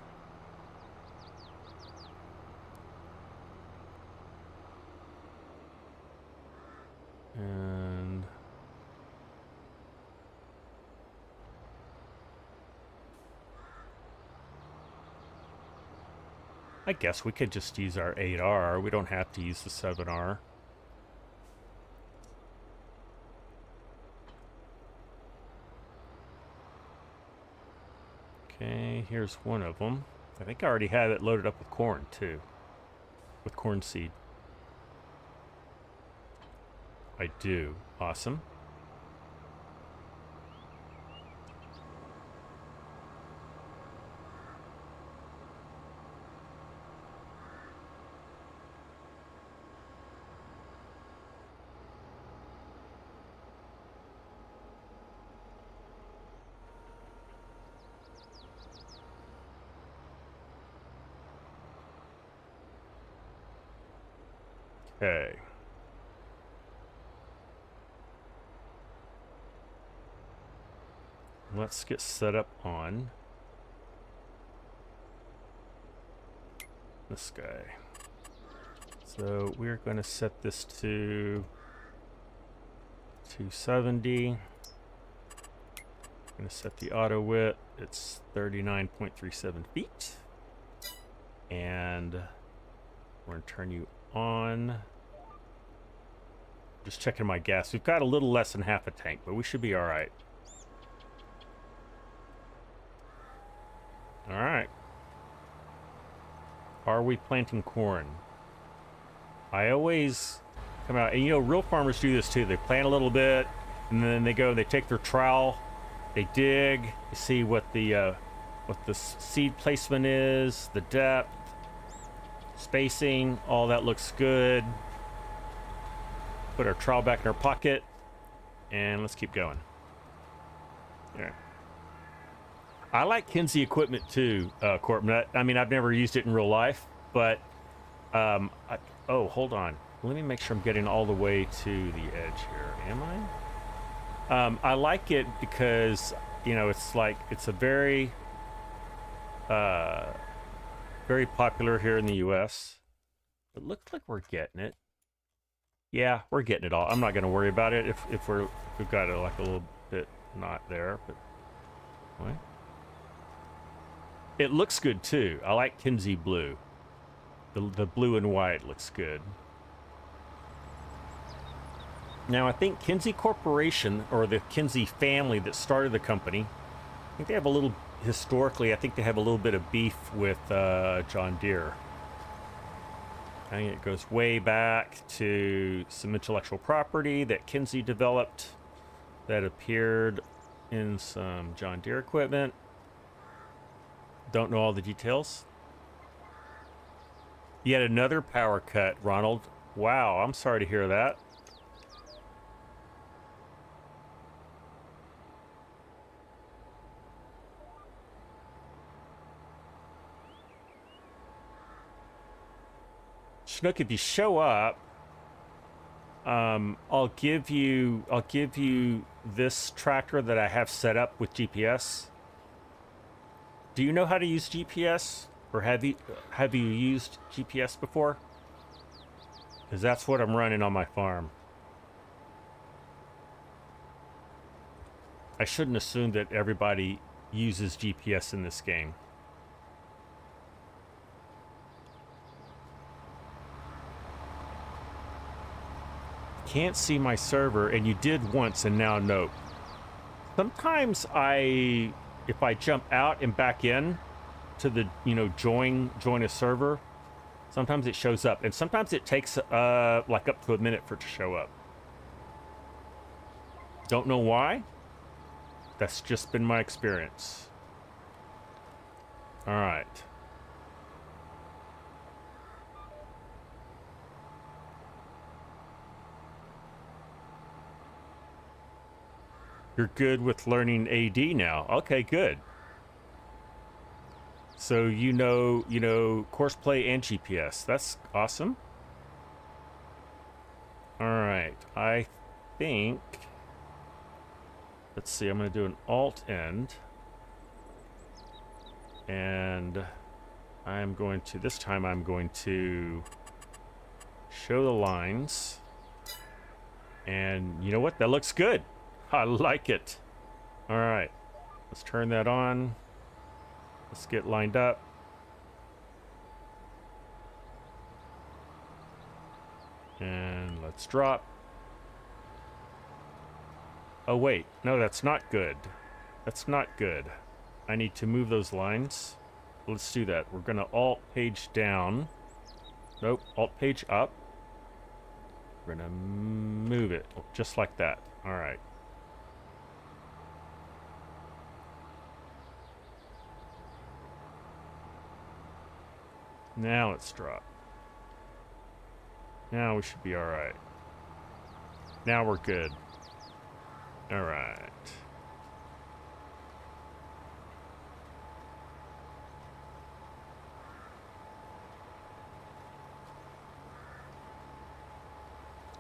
And I guess we could just use our 8R. We don't have to use the 7R. Okay, here's one of them. I think I already have it loaded up with corn, too. With corn seed. I do. Awesome. Okay. Let's get set up on this guy. So we're going to set this to 270. I'm going to set the auto width. It's 39.37 feet. And we're going to turn you on. Just checking my gas. We've got a little less than half a tank, but we should be all right. All right. Are we planting corn? I always come out, and you know, real farmers do this too. They plant a little bit, and then they go, they take their trowel, they dig, you see what the seed placement is, the depth, spacing, all that looks good. Put our trowel back in our pocket, and let's keep going. Yeah. I like Kinsey equipment too, Corbin. I mean, I've never used it in real life, but oh, hold on. Let me make sure I'm getting all the way to the edge here. Am I? I like it because, you know, it's like, it's a very popular here in the U.S. It looks like we're getting it. Yeah, we're getting it all. I'm not going to worry about it if we've got it like a little bit not there, but what? It looks good too. I like Kinsey blue. The blue and white looks good. Now I think Kinsey Corporation, or the Kinsey family that started the company, I think they have a little, historically, I think they have a little bit of beef with John Deere. I think it goes way back to some intellectual property that Kinsey developed that appeared in some John Deere equipment. Don't know all the details. Yet another power cut, Ronald. Wow, I'm sorry to hear that. Schnook, if you show up, I'll give you this tractor that I have set up with GPS. Do you know how to use GPS, or have you used GPS before? Because that's what I'm running on my farm. I shouldn't assume that everybody uses GPS in this game. can't see my server, and you did once and now nope. Sometimes if I jump out and back in to the, join a server, sometimes it shows up, and sometimes it takes like up to a minute for it to show up. Don't know why. That's just been my experience. All right. You're good with learning AD now. Okay, good. So you know Courseplay and GPS. That's awesome. All right. I think, let's see, I'm going to do an alt end. And I'm going to, this time I'm going to show the lines. And you know what? That looks good. I like it. All right, let's turn that on. Let's get lined up. And let's drop. Oh wait, no, that's not good. That's not good. I need to move those lines. Let's do that. We're gonna alt page down. Nope, alt page up. We're gonna move it just like that. All right. Now let's drop. Now we should be all right. Now we're good. All right.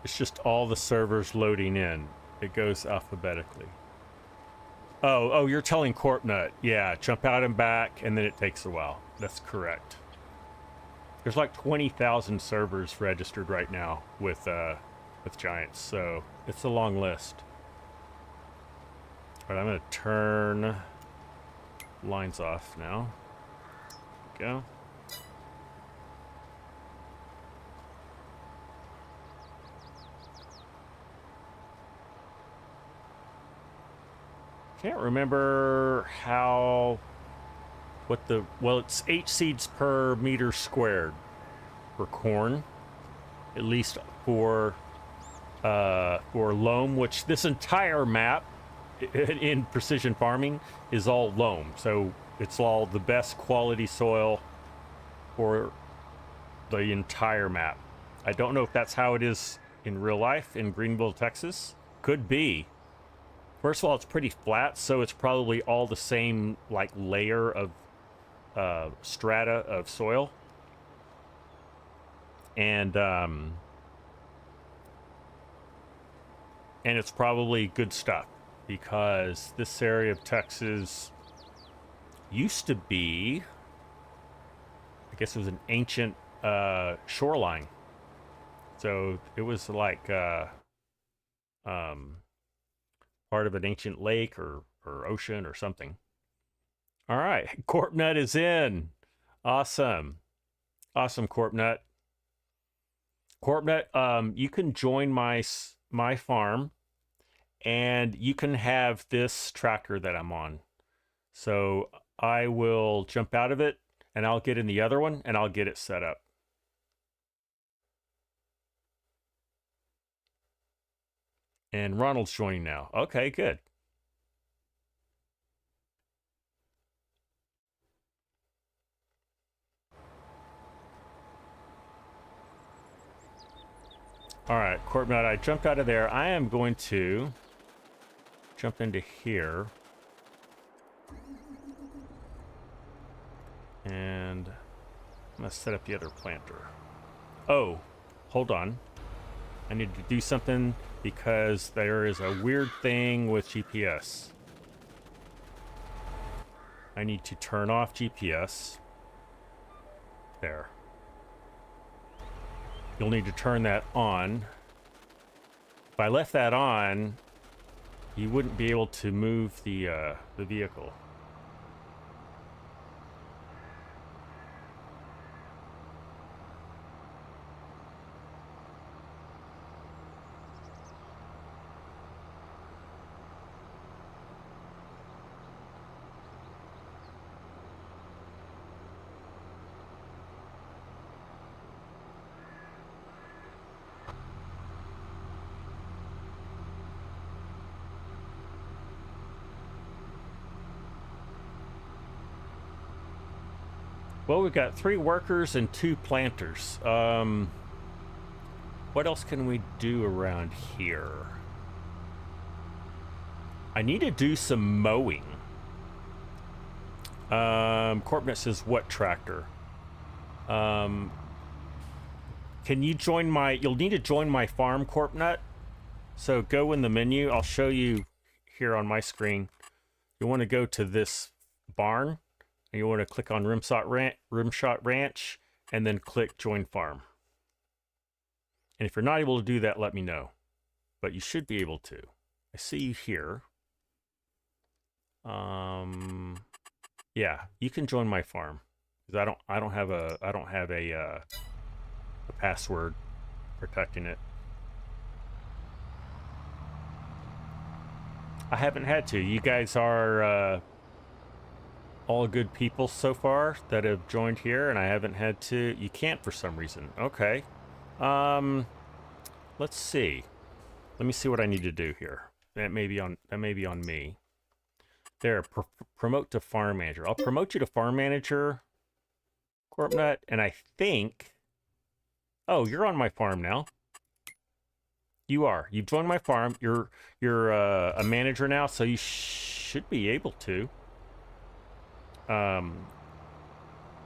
It's just all the servers loading in. It goes alphabetically. Oh, you're telling CorpNut. Yeah, jump out and back, and then it takes a while. That's correct. There's like 20,000 servers registered right now with Giants, so it's a long list. All right, I'm gonna turn lines off now. There we go. Can't remember well, it's 8 seeds per meter squared for corn, at least for loam, which this entire map in precision farming is all loam. So it's all the best quality soil for the entire map. I don't know if that's how it is in real life in Greenville, Texas. Could be. First of all, it's pretty flat, so it's probably all the same like layer of strata of soil. And it's probably good stuff, because this area of Texas used to be, I guess it was an ancient shoreline. So it was like part of an ancient lake or ocean or something. All right, CorpNut is in. Awesome. Awesome, CorpNut. CorpNut, you can join my farm, and you can have this tractor that I'm on. So I will jump out of it, and I'll get in the other one, and I'll get it set up. And Ronald's joining now. Okay, good. All right, CorpNut, I jumped out of there. I am going to jump into here. And I'm going to set up the other planter. Oh, hold on. I need to do something because there is a weird thing with GPS. I need to turn off GPS. There. You'll need to turn that on. If I left that on, you wouldn't be able to move the vehicle. Well, we've got 3 workers and 2 planters. What else can we do around here? I need to do some mowing. Corpnet says, what tractor? Can you join my... You'll need to join my farm, Corpnet. So go in the menu. I'll show you here on my screen. You want to go to this barn. And you want to click on Rimshot Ranch. And then click Join Farm. And if you're not able to do that, let me know. But you should be able to. I see you here. Yeah, you can join my farm because I don't have a password protecting it. I haven't had to. You guys are all good people so far that have joined here, and I haven't had to. You can't for some reason. Okay. Let's see. Let me see what I need to do here. That may be on me. There, promote to farm manager. I'll promote you to farm manager, Corpnut, and I think... Oh, you're on my farm now. You are. You've joined my farm. You're a manager now, so you should be able to run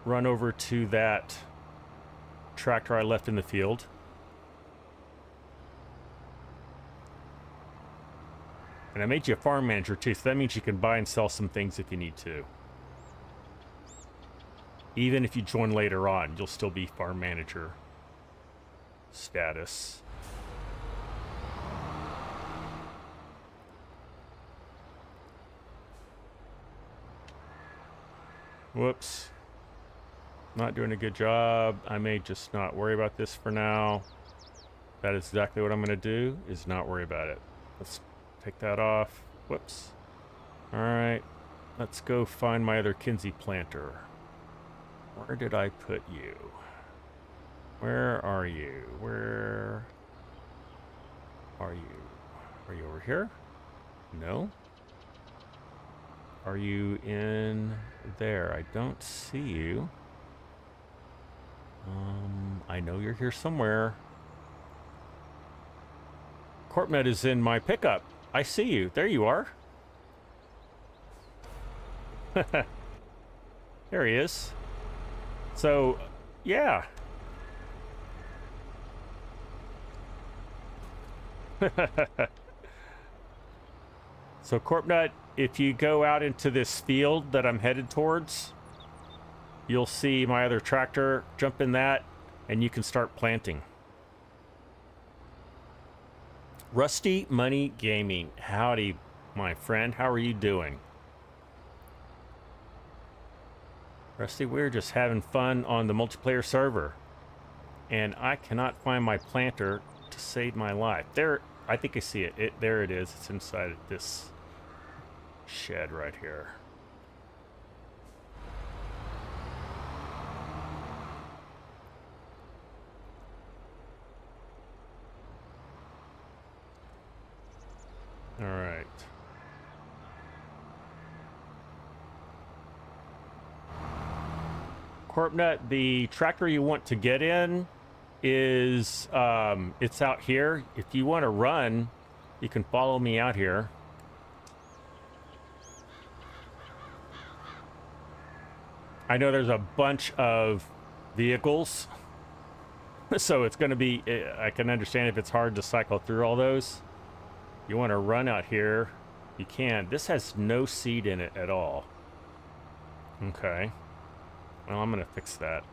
over to that tractor I left in the field. And I made you a farm manager too, so that means you can buy and sell some things if you need to. Even if you join later on, you'll still be farm manager status. Whoops. Not doing a good job. I may just not worry about this for now. That is exactly what I'm going to do, is not worry about it. Let's take that off. Whoops. Alright. Let's go find my other Kinsey planter. Where did I put you? Where are you? Where are you? Are you over here? No? Are you in there? I don't see you. I know you're here somewhere. Corpnet is in my pickup. I see you. There you are. There he is. So, yeah. So, Corpnut, if you go out into this field that I'm headed towards, you'll see my other tractor. Jump in that, and you can start planting. Rusty Money Gaming. Howdy, my friend. How are you doing? Rusty, we're just having fun on the multiplayer server. And I cannot find my planter to save my life. There, I think I see it. There it is. It's inside this shed right here. All right. Corpnut, the tractor you want to get in is, it's out here. If you want to run, you can follow me out here. I know there's a bunch of vehicles, so it's going to be, I can understand if it's hard to cycle through all those. You want to run out here, you can. This has no seed in it at all. Okay. Well, I'm going to fix that.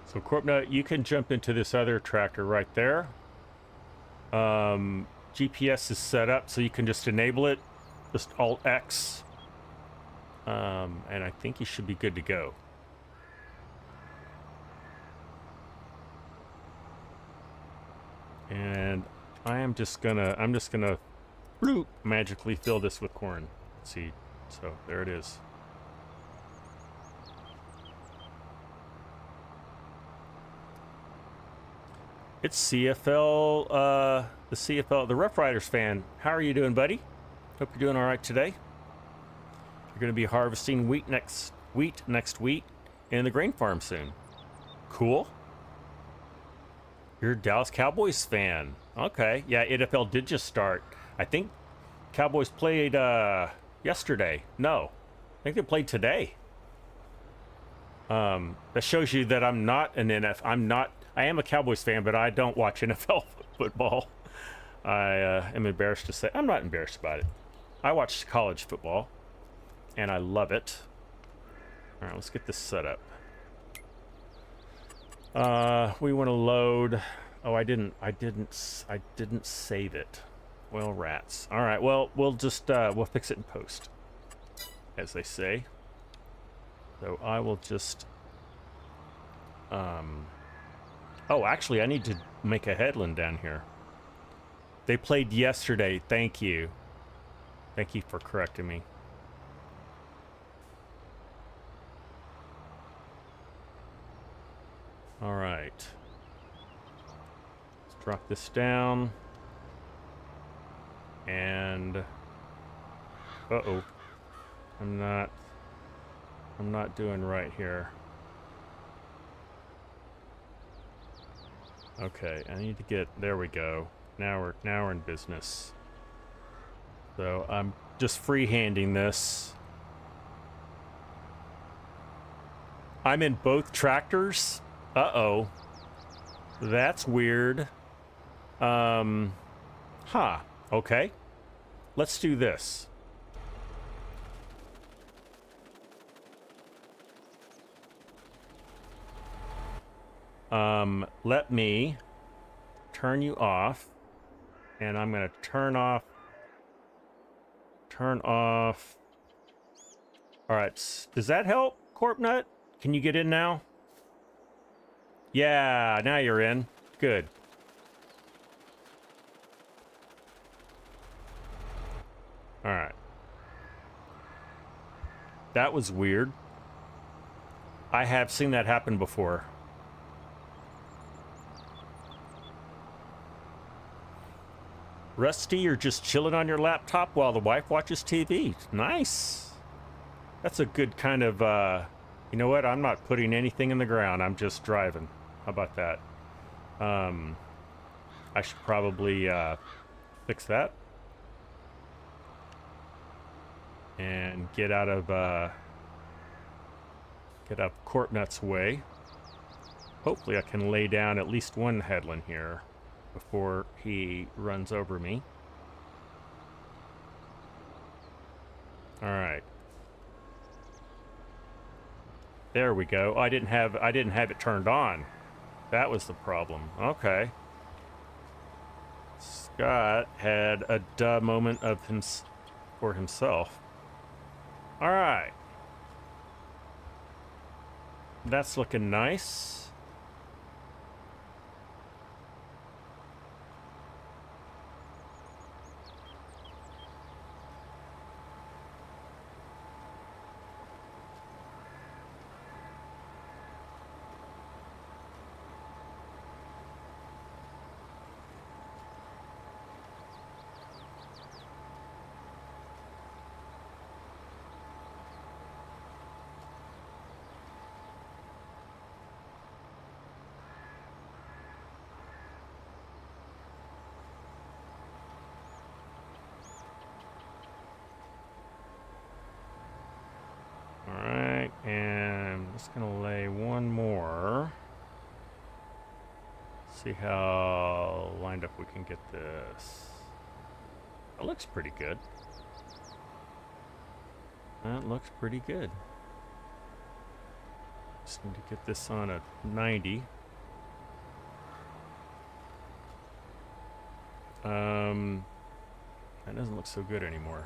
So, Corpnut, you can jump into this other tractor right there. GPS is set up, so you can just enable it. Just Alt X. And I think you should be good to go. And I'm just gonna bloop, magically fill this with corn seed. So there it is. It's CFL, the CFL, the Rough Riders fan. How are you doing, buddy? Hope you're doing all right today. You're going to be harvesting wheat next week in the grain farm soon. Cool. You're a Dallas Cowboys fan. Okay. Yeah, NFL did just start. I think Cowboys played yesterday. No. I think they played today. That shows you that I'm not an I am a Cowboys fan, but I don't watch NFL football. I am embarrassed to say. I'm not embarrassed about it. I watch college football, and I love it. All right, let's get this set up. We want to load. Oh, I didn't save it. Well, rats. All right. Well, we'll just we'll fix it in post, as they say. So I will just. Oh, actually, I need to make a headland down here. They played yesterday. Thank you. Thank you for correcting me. All right. Let's drop this down. And uh-oh. I'm not doing right here. Okay, I need to get, there we go. Now we're in business. So I'm just freehanding this. I'm in both tractors. Uh-oh. That's weird. Huh. Okay. Let's do this. Let me turn you off, and I'm gonna turn off. All right, does that help, Corpnut? Can you get in now? Yeah, now you're in. Good. All right. That was weird. I have seen that happen before. Rusty, you're just chilling on your laptop while the wife watches TV. Nice. That's a good kind of, you know what? I'm not putting anything in the ground. I'm just driving. How about that? I should probably fix that. And get out of Corpnut's way. Hopefully I can lay down at least one headland here before he runs over me. All right. There we go. Oh, I didn't have it turned on. That was the problem. Okay. Scott had a duh moment of for himself. All right. That's looking nice. Just gonna lay one more. See how lined up we can get this. That looks pretty good. That looks pretty good. Just need to get this on a 90. That doesn't look so good anymore.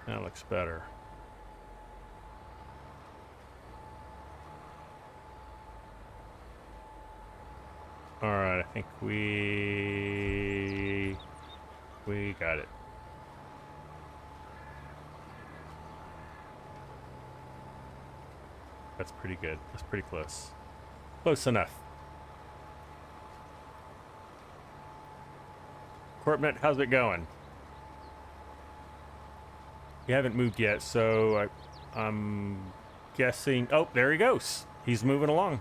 That looks better. All right, I think we got it. That's pretty good. That's pretty close. Close enough. Corpnet, how's it going? You haven't moved yet, so I'm guessing... Oh, there he goes. He's moving along.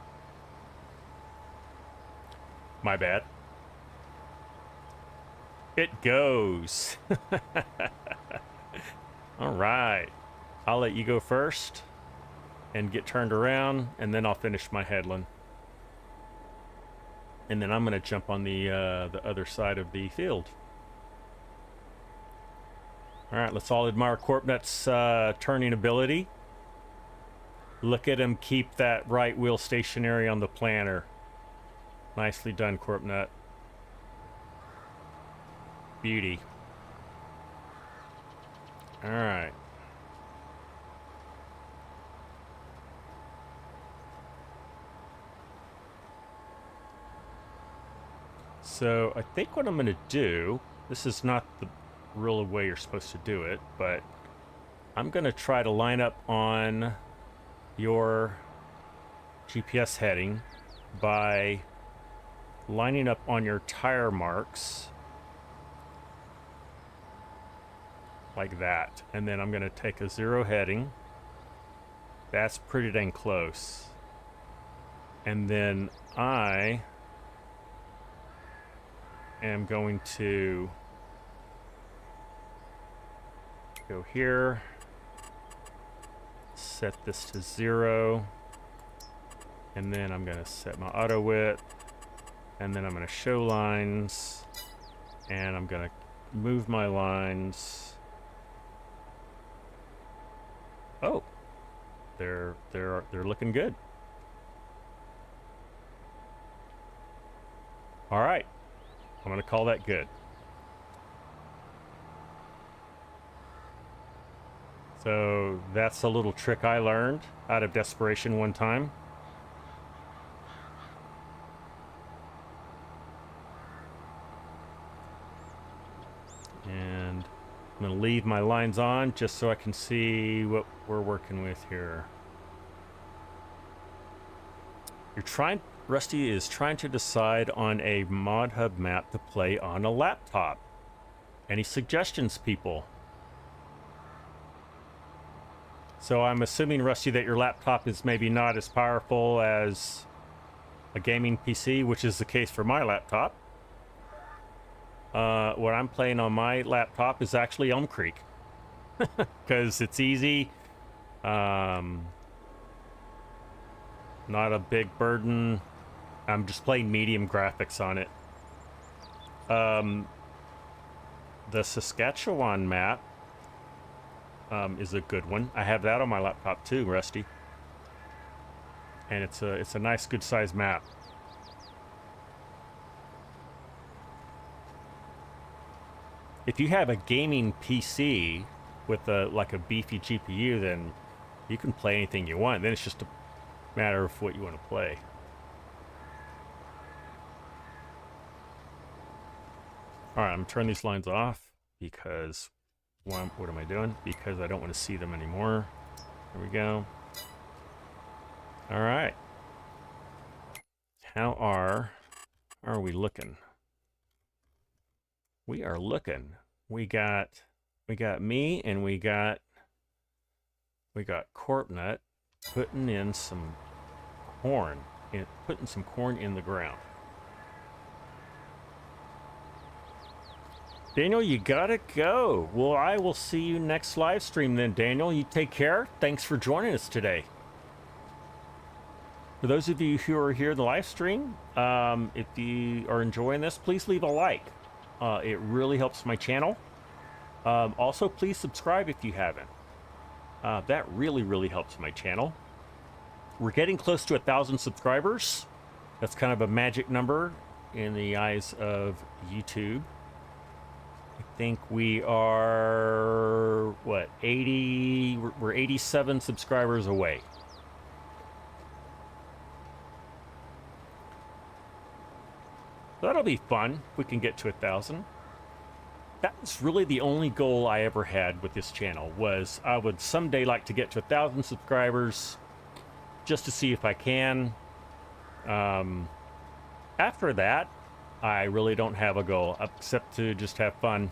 My bad. It goes. All right. I'll let you go first and get turned around, and then I'll finish my headland. And then I'm going to jump on the other side of the field. All right, let's all admire Corpnet's turning ability. Look at him keep that right wheel stationary on the planter. Nicely done, Corpnet. Beauty. All right. So I think what I'm going to do, this is not the real way you're supposed to do it, but I'm going to try to line up on your GPS heading by lining up on your tire marks like that. And then I'm going to take a 0 heading. That's pretty dang close. And then I am going to go here, set this to 0, and then I'm going to set my auto width, and then I'm going to show lines, and I'm going to move my lines. Oh, they're looking good. All right, I'm going to call that good. So that's a little trick I learned out of desperation one time. And I'm going to leave my lines on just so I can see what we're working with here. Rusty is trying to decide on a Mod Hub map to play on a laptop. Any suggestions, people? So I'm assuming, Rusty, that your laptop is maybe not as powerful as a gaming PC, which is the case for my laptop. What I'm playing on my laptop is actually Elm Creek. Because it's easy. Not a big burden. I'm just playing medium graphics on it. The Saskatchewan map is a good one. I have that on my laptop too, Rusty. And it's a nice, good sized map. If you have a gaming PC with like a beefy GPU, then you can play anything you want. Then it's just a matter of what you want to play. All right, I'm turning these lines off because what am I doing? Because I don't want to see them anymore. There we go. All right. How are we looking? We are looking. We got me, and we got Corpnet putting in some corn, putting some corn in the ground. Daniel, you gotta go. Well, I will see you next live stream then, Daniel. You take care. Thanks for joining us today. For those of you who are here in the live stream, if you are enjoying this, please leave a like. It really helps my channel. Also, please subscribe if you haven't. That really, really helps my channel. We're getting close to 1,000 subscribers. That's kind of a magic number in the eyes of YouTube. I think we are, what, 80? We're 87 subscribers away. That'll be fun if we can get to 1,000. That's really the only goal I ever had with this channel, was I would someday like to get to 1,000 subscribers just to see if I can. After that, I really don't have a goal except to just have fun.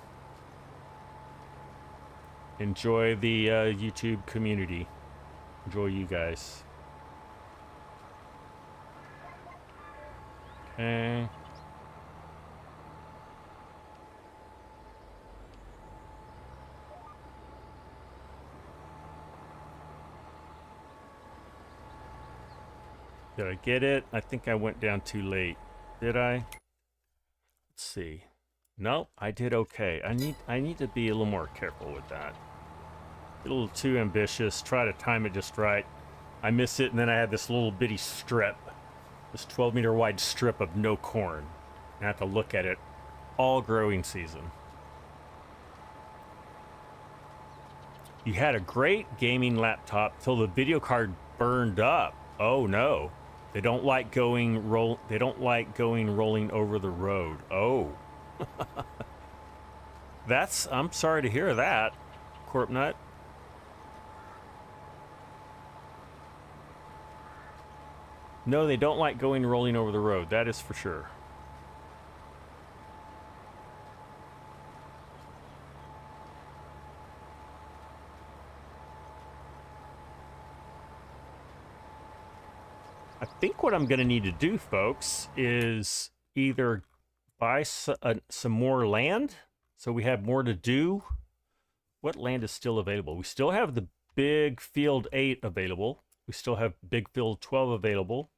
Enjoy the YouTube community. Enjoy you guys. Okay. Did I get it? I think I went down too late. Did I? Let's see. No, I did okay. I need to be a little more careful with that. A little too ambitious. Try to time it just right. I miss it, and then I had this little bitty strip. This 12-meter wide strip of no corn. I have to look at it all growing season. You had a great gaming laptop till the video card burned up. Oh no. They don't like going rolling over the road. Oh. I'm sorry to hear that, Corpnut. No, they don't like going rolling over the road. That is for sure. I think what I'm going to need to do, folks, is either buy some more land so we have more to do. What land is still available? We still have the big field 8 available. We still have big field 12 available.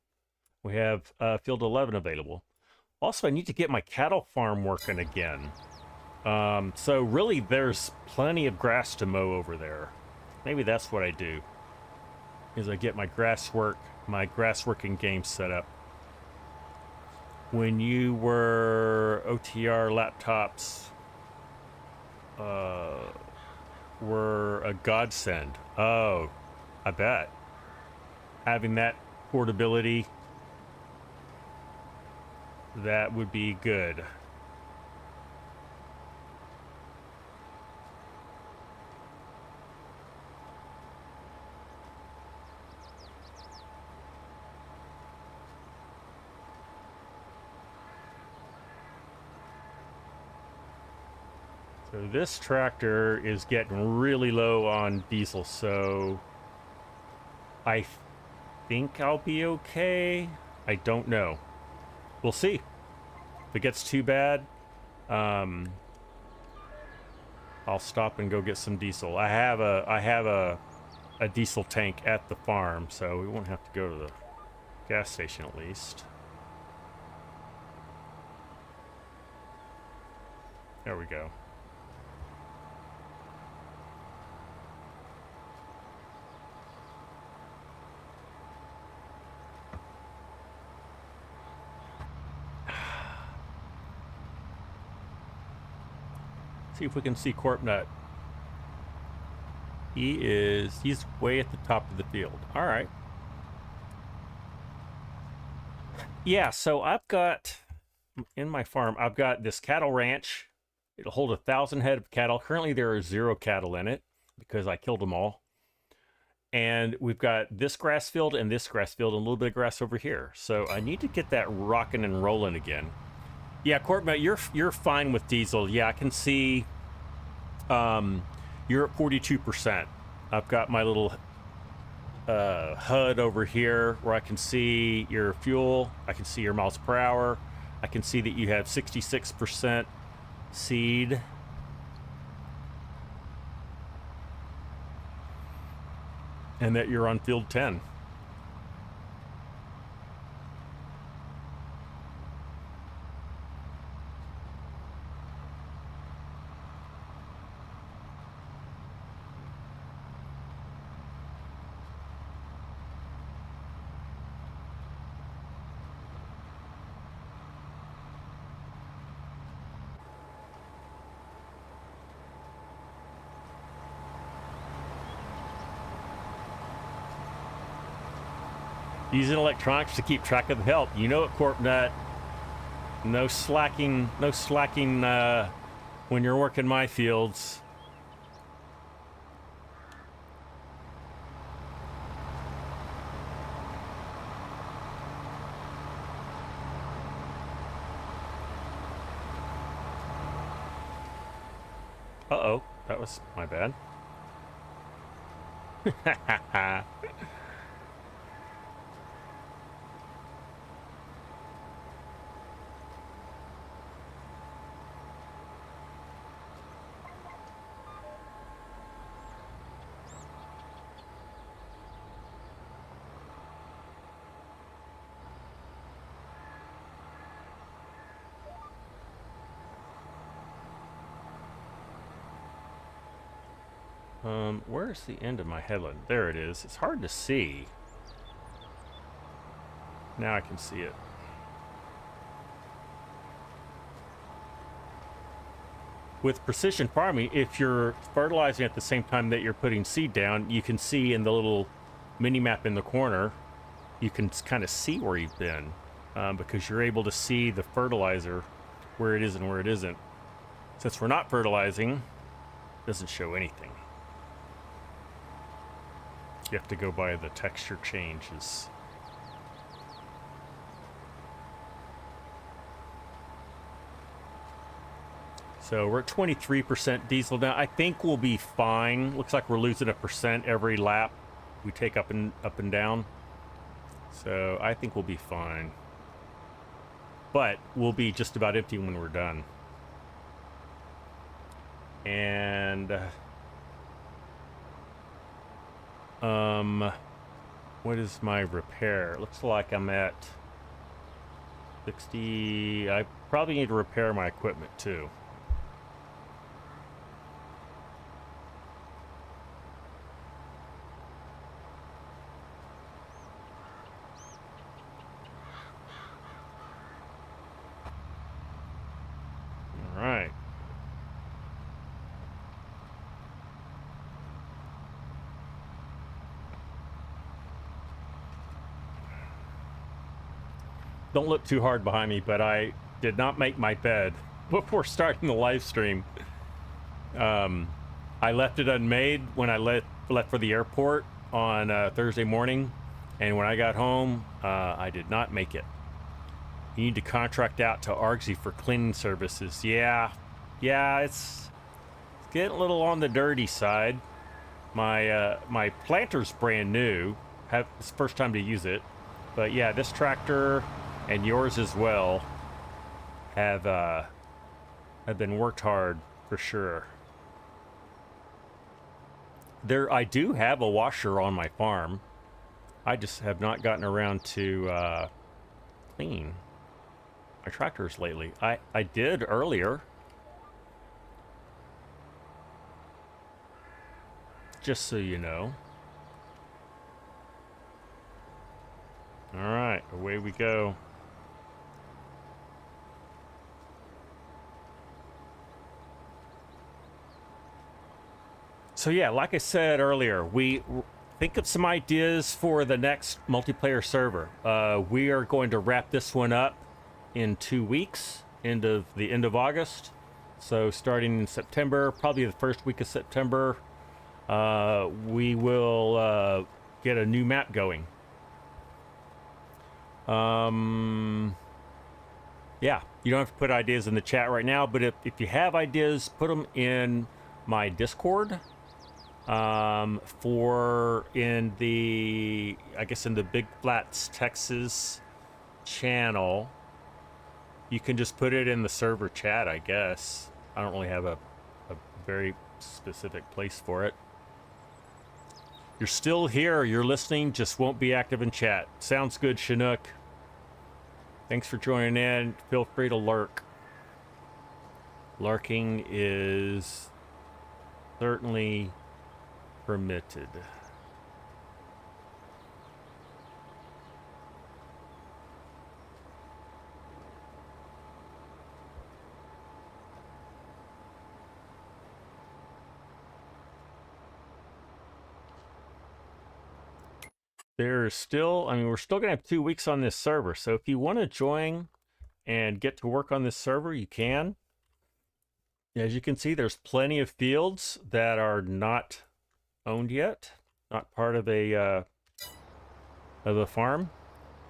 We have field 11 available. Also, I need to get my cattle farm working again. So really, there's plenty of grass to mow over there. Maybe that's what I do, is I get my grass working game set up. When you were OTR laptops were a godsend. Oh, I bet. Having that portability, that would be good. So this tractor is getting really low on diesel, so I think I'll be okay. I don't know. We'll see. If it gets too bad, I'll stop and go get some diesel. I have a diesel tank at the farm, so we won't have to go to the gas station at least. There we go. See if we can see Corpnut. He's way at the top of the field. All right. Yeah, so I've got, in my farm, I've got this cattle ranch. It'll hold 1,000 head of cattle. Currently there are 0 cattle in it because I killed them all. And we've got this grass field and this grass field and a little bit of grass over here. So I need to get that rocking and rolling again. Yeah, Corpnut, you're fine with diesel. Yeah, I can see you're at 42%. I've got my little HUD over here where I can see your fuel. I can see your miles per hour. I can see that you have 66% seed. And that you're on field 10. Using electronics to keep track of the health. You know it, Corpnut. No slacking, when you're working my fields. Uh-oh, that was my bad. Where's the end of my headland? There it is. It's hard to see. Now I can see it. With precision farming, if you're fertilizing at the same time that you're putting seed down, you can see in the little mini map in the corner, you can kind of see where you've been, because you're able to see the fertilizer, where it is and where it isn't. Since we're not fertilizing, it doesn't show anything. You have to go by the texture changes. So we're at 23% diesel now. I think we'll be fine. Looks like we're losing 1% every lap we take up and down. So I think we'll be fine. But we'll be just about empty when we're done. And what is my repair? Looks like I'm at 60. I probably need to repair my equipment too. All right. Don't look too hard behind me, but I did not make my bed before starting the live stream. I left it unmade when I left for the airport on Thursday morning, and when I got home, I did not make it. You need to contract out to Argsy for cleaning services. Yeah, it's getting a little on the dirty side. My planter's brand new. It's the first time to use it, but yeah, this tractor and yours as well have been worked hard for sure. I do have a washer on my farm. I just have not gotten around to clean my tractors lately. I did earlier. Just so you know. All right, away we go. So yeah, like I said earlier, we think of some ideas for the next multiplayer server. We are going to wrap this one up in 2 weeks, the end of August. So starting in September, probably the first week of September, we will get a new map going. Yeah, you don't have to put ideas in the chat right now, but if you have ideas, put them in my Discord. In the Big Flats, Texas channel. You can just put it in the server chat, I guess. I don't really have a very specific place for it. You're still here, you're listening, just won't be active in chat. Sounds good, Chinook. Thanks for joining in. Feel free to lurk. Lurking is certainly permitted. There's still, we're still gonna have 2 weeks on this server, so if you want to join, and get to work on this server, you can. As you can see, there's plenty of fields that are not owned yet, not part of a farm.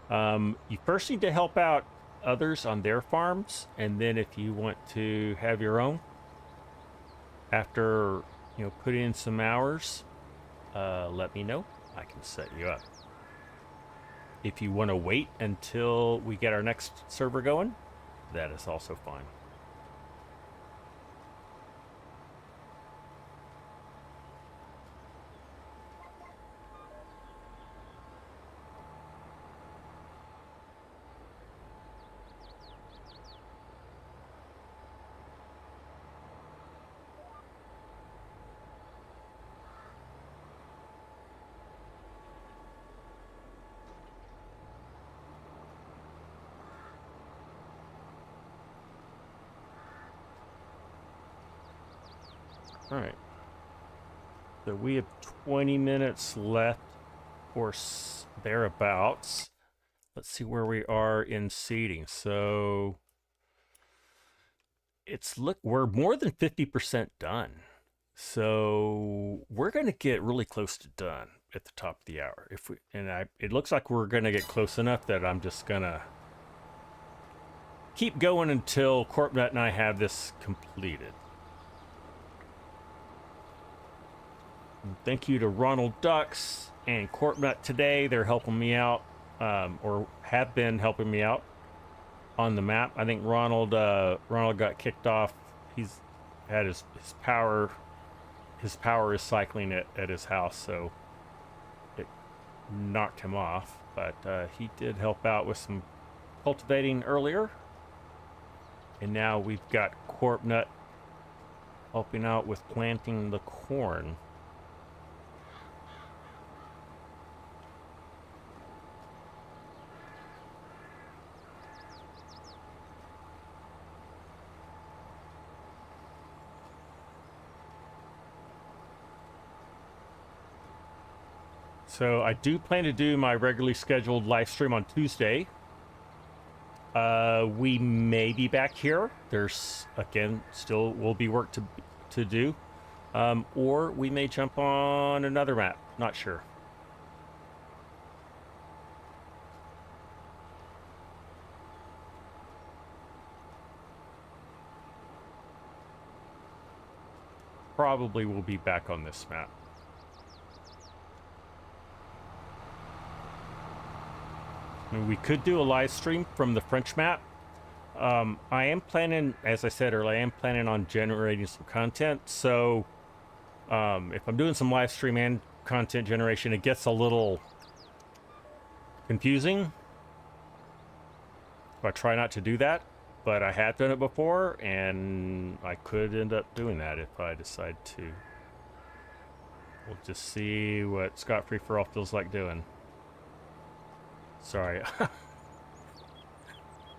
You first need to help out others on their farms, and then if you want to have your own, after put in some hours, let me know. I can set you up. If you want to wait until we get our next server going, that is also fine. All right. So we have 20 minutes left or thereabouts. Let's see where we are in seating. So we're more than 50% done. So we're going to get really close to done at the top of the hour. It looks like we're going to get close enough that I'm just going to keep going until Corpnut and I have this completed. And thank you to Ronald Ducks and Corpnut today. They're helping me out, or have been helping me out on the map. I think Ronald got kicked off. He's had his power is cycling at his house, so it knocked him off. But he did help out with some cultivating earlier. And now we've got Corpnut helping out with planting the corn. So I do plan to do my regularly scheduled live stream on Tuesday. We may be back here. There's, again, still will be work to do. Or we may jump on another map. Not sure. Probably will be back on this map. I mean, we could do a live stream from the French map. I am planning, as I said earlier, I am planning on generating some content. So if I'm doing some live stream and content generation, it gets a little confusing. So I try not to do that, but I have done it before, and I could end up doing that if I decide to. We'll just see what ScottFreeforall feels like doing. Sorry.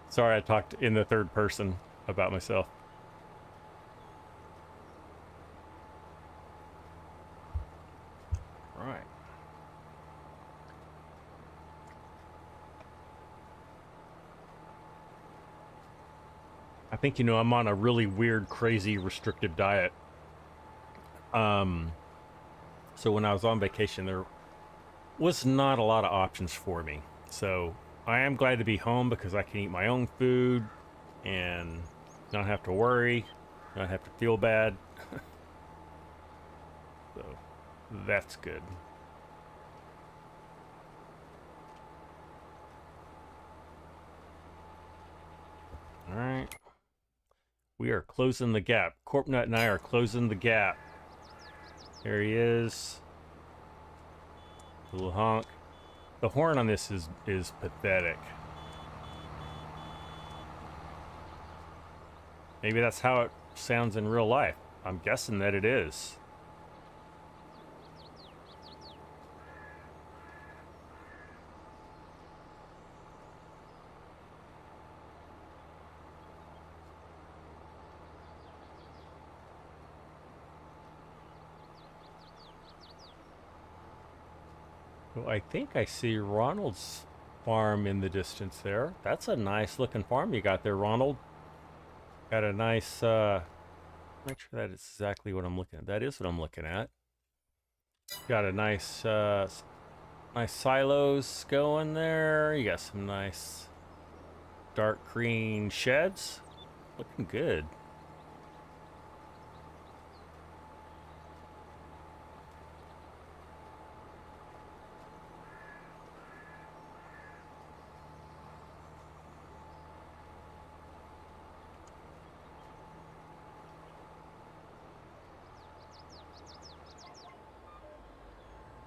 Sorry, I talked in the third person about myself. Right. I think, I'm on a really weird, crazy, restrictive diet. So when I was on vacation, there was not a lot of options for me. So I am glad to be home because I can eat my own food and not have to worry, not have to feel bad. So that's good. All right. We are closing the gap. Corpnut and I are closing the gap. There he is. A little honk. The horn on this is pathetic. Maybe that's how it sounds in real life. I'm guessing that it is. Well, I think I see Ronald's farm in the distance there. That's a nice looking farm you got there, Ronald. Got a nice, make sure that is exactly what I'm looking at. That is what I'm looking at. Got a nice, nice silos going there. You got some nice dark green sheds. Looking good.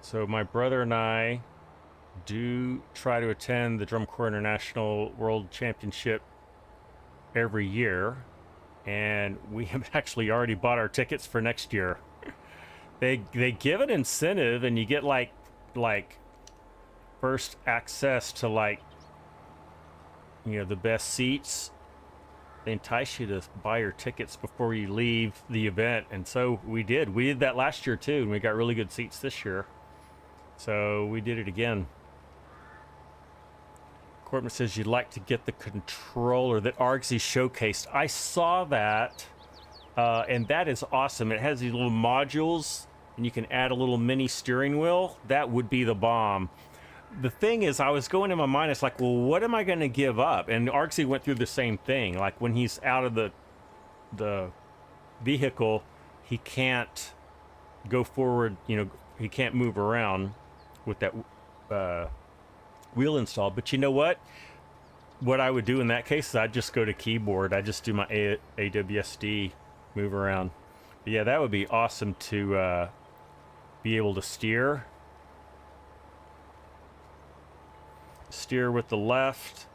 So my brother and I do try to attend the Drum Corps International World Championship every year, and we have actually already bought our tickets for next year. They give an incentive, and you get like first access to, like, you know, the best seats. They entice you to buy your tickets before you leave the event, and so we did. We did that last year too, and we got really good seats this year. So we did it again. Corbin says you'd like to get the controller that Argsy showcased. I saw that, and that is awesome. It has these little modules, and you can add a little mini steering wheel. That would be the bomb. The thing is, I was going in my mind, it's like, well, what am I going to give up? And Argsy went through the same thing. Like, when he's out of the vehicle, he can't go forward, you know, he can't move around with that wheel installed. But you know what I would do in that case is I'd just go to keyboard. I just do my AWSD move around. But yeah, that would be awesome to be able to steer with the left,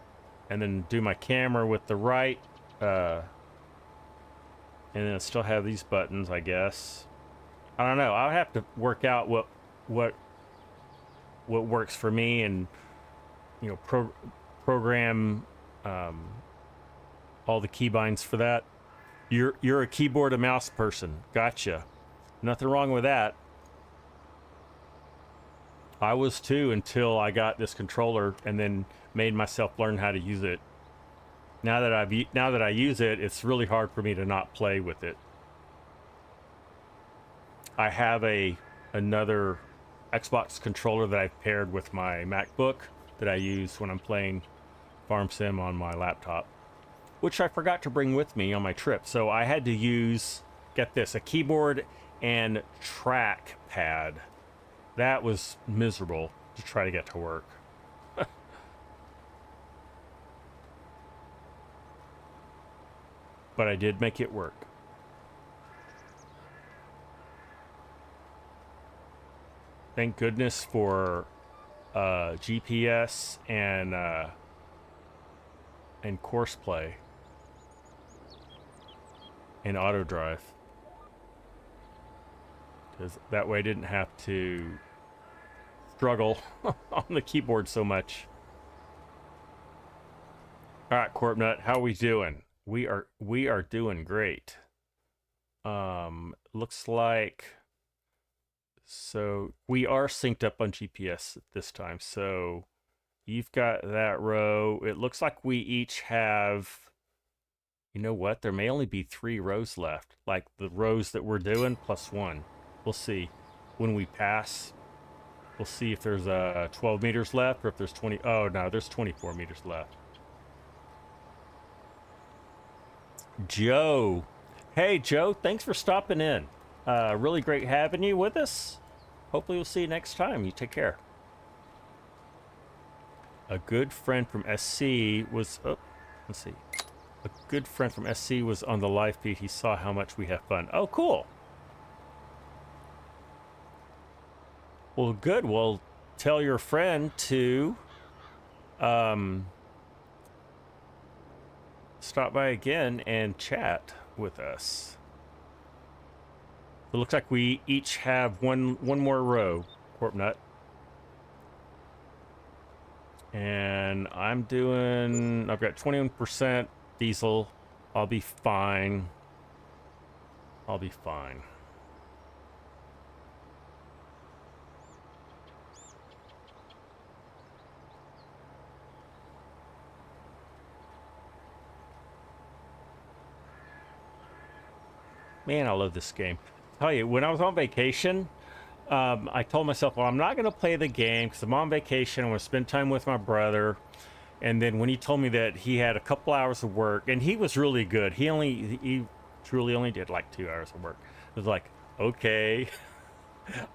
and then do my camera with the right, and then still have these buttons, I guess. I don't know. I'll have to work out what works for me, and, you know, program all the keybinds for that. You're a keyboard and mouse person. Gotcha. Nothing wrong with that. I was too, until I got this controller and then made myself learn how to use it. Now that I use it, it's really hard for me to not play with it. I have another Xbox controller that I've paired with my MacBook that I use when I'm playing Farm Sim on my laptop, which I forgot to bring with me on my trip. So I had to use, get this, a keyboard and trackpad. That was miserable to try to get to work. But I did make it work. Thank goodness for GPS and course play and auto drive, because that way I didn't have to struggle on the keyboard so much. All right, Corpnut, how are we doing? We are doing great. Looks like, so we are synced up on GPS this time. So you've got that row. It looks like we each have, you know what? There may only be 3 rows left. Like the rows that we're doing plus 1. We'll see when we pass. We'll see if there's 12 meters left, or if there's 20. Oh no, there's 24 meters left. Joe. Hey Joe, thanks for stopping in. Really great having you with us. Hopefully we'll see you next time. You take care. A good friend from SC was, oh, let's see. A good friend from SC was on the live feed. He saw how much we have fun. Oh, cool. Well, good. Well, tell your friend to stop by again and chat with us. It looks like we each have one more row, Corpnut. And I've got 21% diesel. I'll be fine. I'll be fine. Man, I love this game. I tell you, when I was on vacation, I told myself, well, I'm not going to play the game because I'm on vacation. I want to spend time with my brother. And then when he told me that he had a couple hours of work, and he was really good. He truly only did like 2 hours of work. It was like, okay,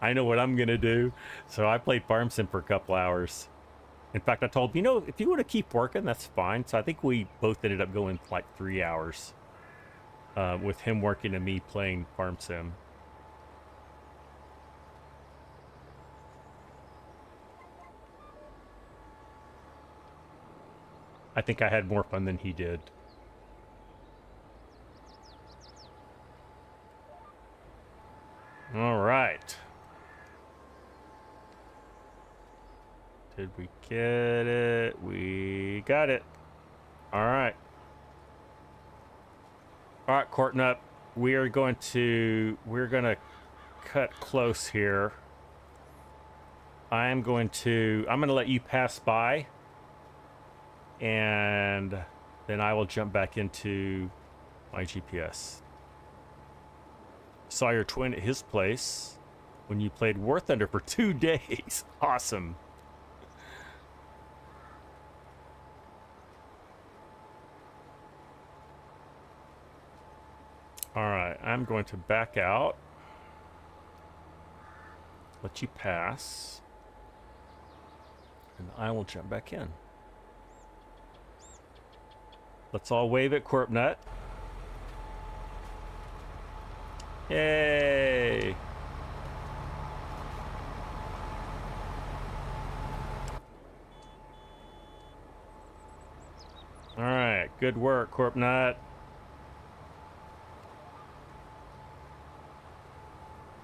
I know what I'm going to do. So I played Farm Sim for a couple hours. In fact, I told him, you know, if you want to keep working, that's fine. So I think we both ended up going like 3 hours with him working and me playing Farm Sim. I think I had more fun than he did. All right. Did we get it? We got it. All right. All right, Courting Up. We're gonna cut close here. I'm gonna let you pass by, and then I will jump back into my GPS. Saw your twin at his place when you played War Thunder for 2 days. Awesome. All right, I'm going to back out. Let you pass. And I will jump back in. Let's all wave at Corpnut. Yay! All right, good work, Corpnut.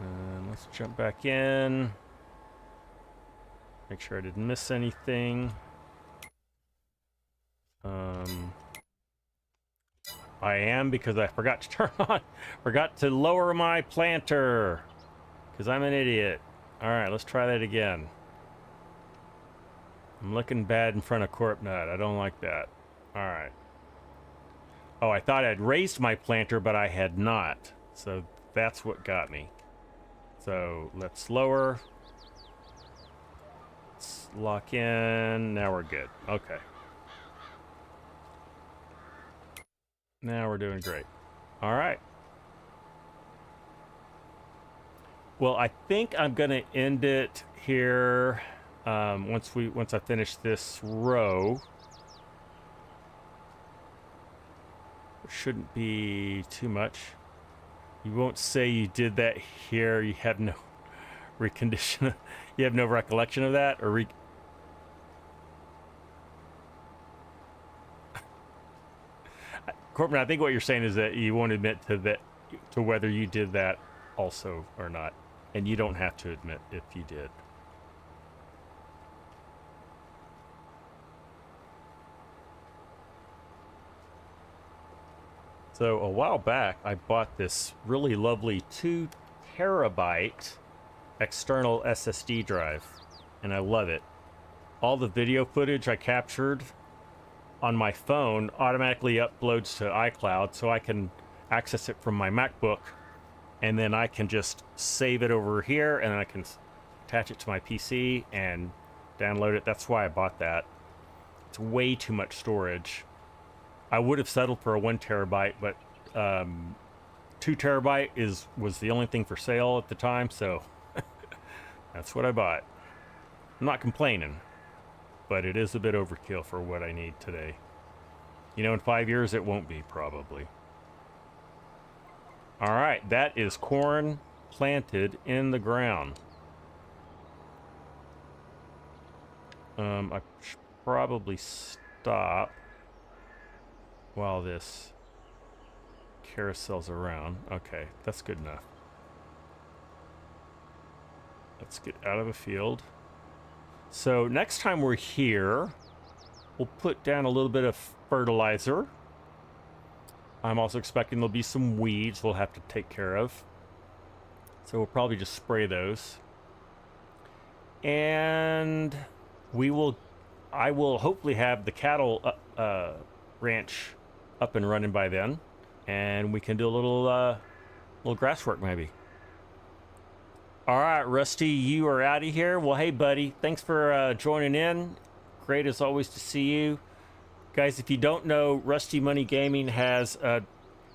And let's jump back in. Make sure I didn't miss anything. I am, because I forgot to forgot to lower my planter, because I'm an idiot. All right, let's try that again. I'm looking bad in front of Corpnut. I don't like that. All right. Oh, I thought I'd raised my planter, but I had not. So that's what got me. So let's lower. Let's lock in. Now we're good. Okay. Now we're doing great. All right. Well, I think I'm going to end it here once I finish this row. Shouldn't be too much. You won't say you did that here. You have no recondition. You have no recollection of that, or Corbin, I think what you're saying is that you won't admit to whether you did that also or not, and you don't have to admit if you did. So a while back, I bought this really lovely 2 terabyte external SSD drive, and I love it. All the video footage I captured on my phone automatically uploads to iCloud, so I can access it from my MacBook, and then I can just save it over here, and I can attach it to my PC and download it. That's why I bought that. It's way too much storage. I would have settled for a 1 terabyte, but 2 terabyte was the only thing for sale at the time, so that's what I bought. I'm not complaining, but it is a bit overkill for what I need today. You know, in 5 years, it won't be, probably. All right, that is corn planted in the ground. I should probably stop while this carousels around. Okay, that's good enough. Let's get out of the field. So next time we're here, we'll put down a little bit of fertilizer. I'm also expecting there'll be some weeds we'll have to take care of. So we'll probably just spray those. And I will hopefully have the cattle ranch up and running by then. And we can do a little little grass work, maybe. All right, Rusty, you are out of here. Well, hey, buddy, thanks for joining in. Great as always to see you. Guys, if you don't know, Rusty Money Gaming has,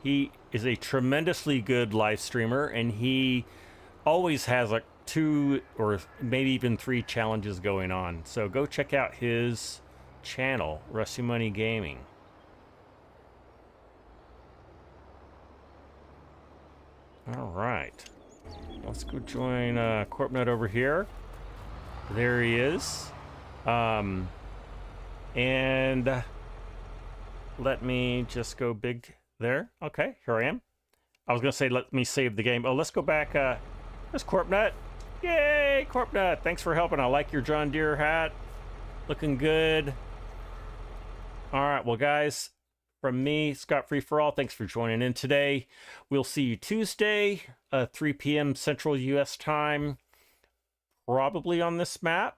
he is a tremendously good live streamer, and he always has like 2 or maybe even 3 challenges going on. So go check out his channel, Rusty Money Gaming. All right. Let's go join Corpnut over here. There he is. And let me just go big there. Okay, here I am. I was going to say, let me save the game. Oh, let's go back. There's Corpnut. Yay, Corpnut. Thanks for helping. I like your John Deere hat. Looking good. All right, well, guys, from me, ScottFreeforall, thanks for joining in today. We'll see you Tuesday, 3 p.m. Central U.S. time, probably on this map.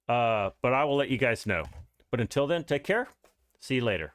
But I will let you guys know. But until then, take care. See you later.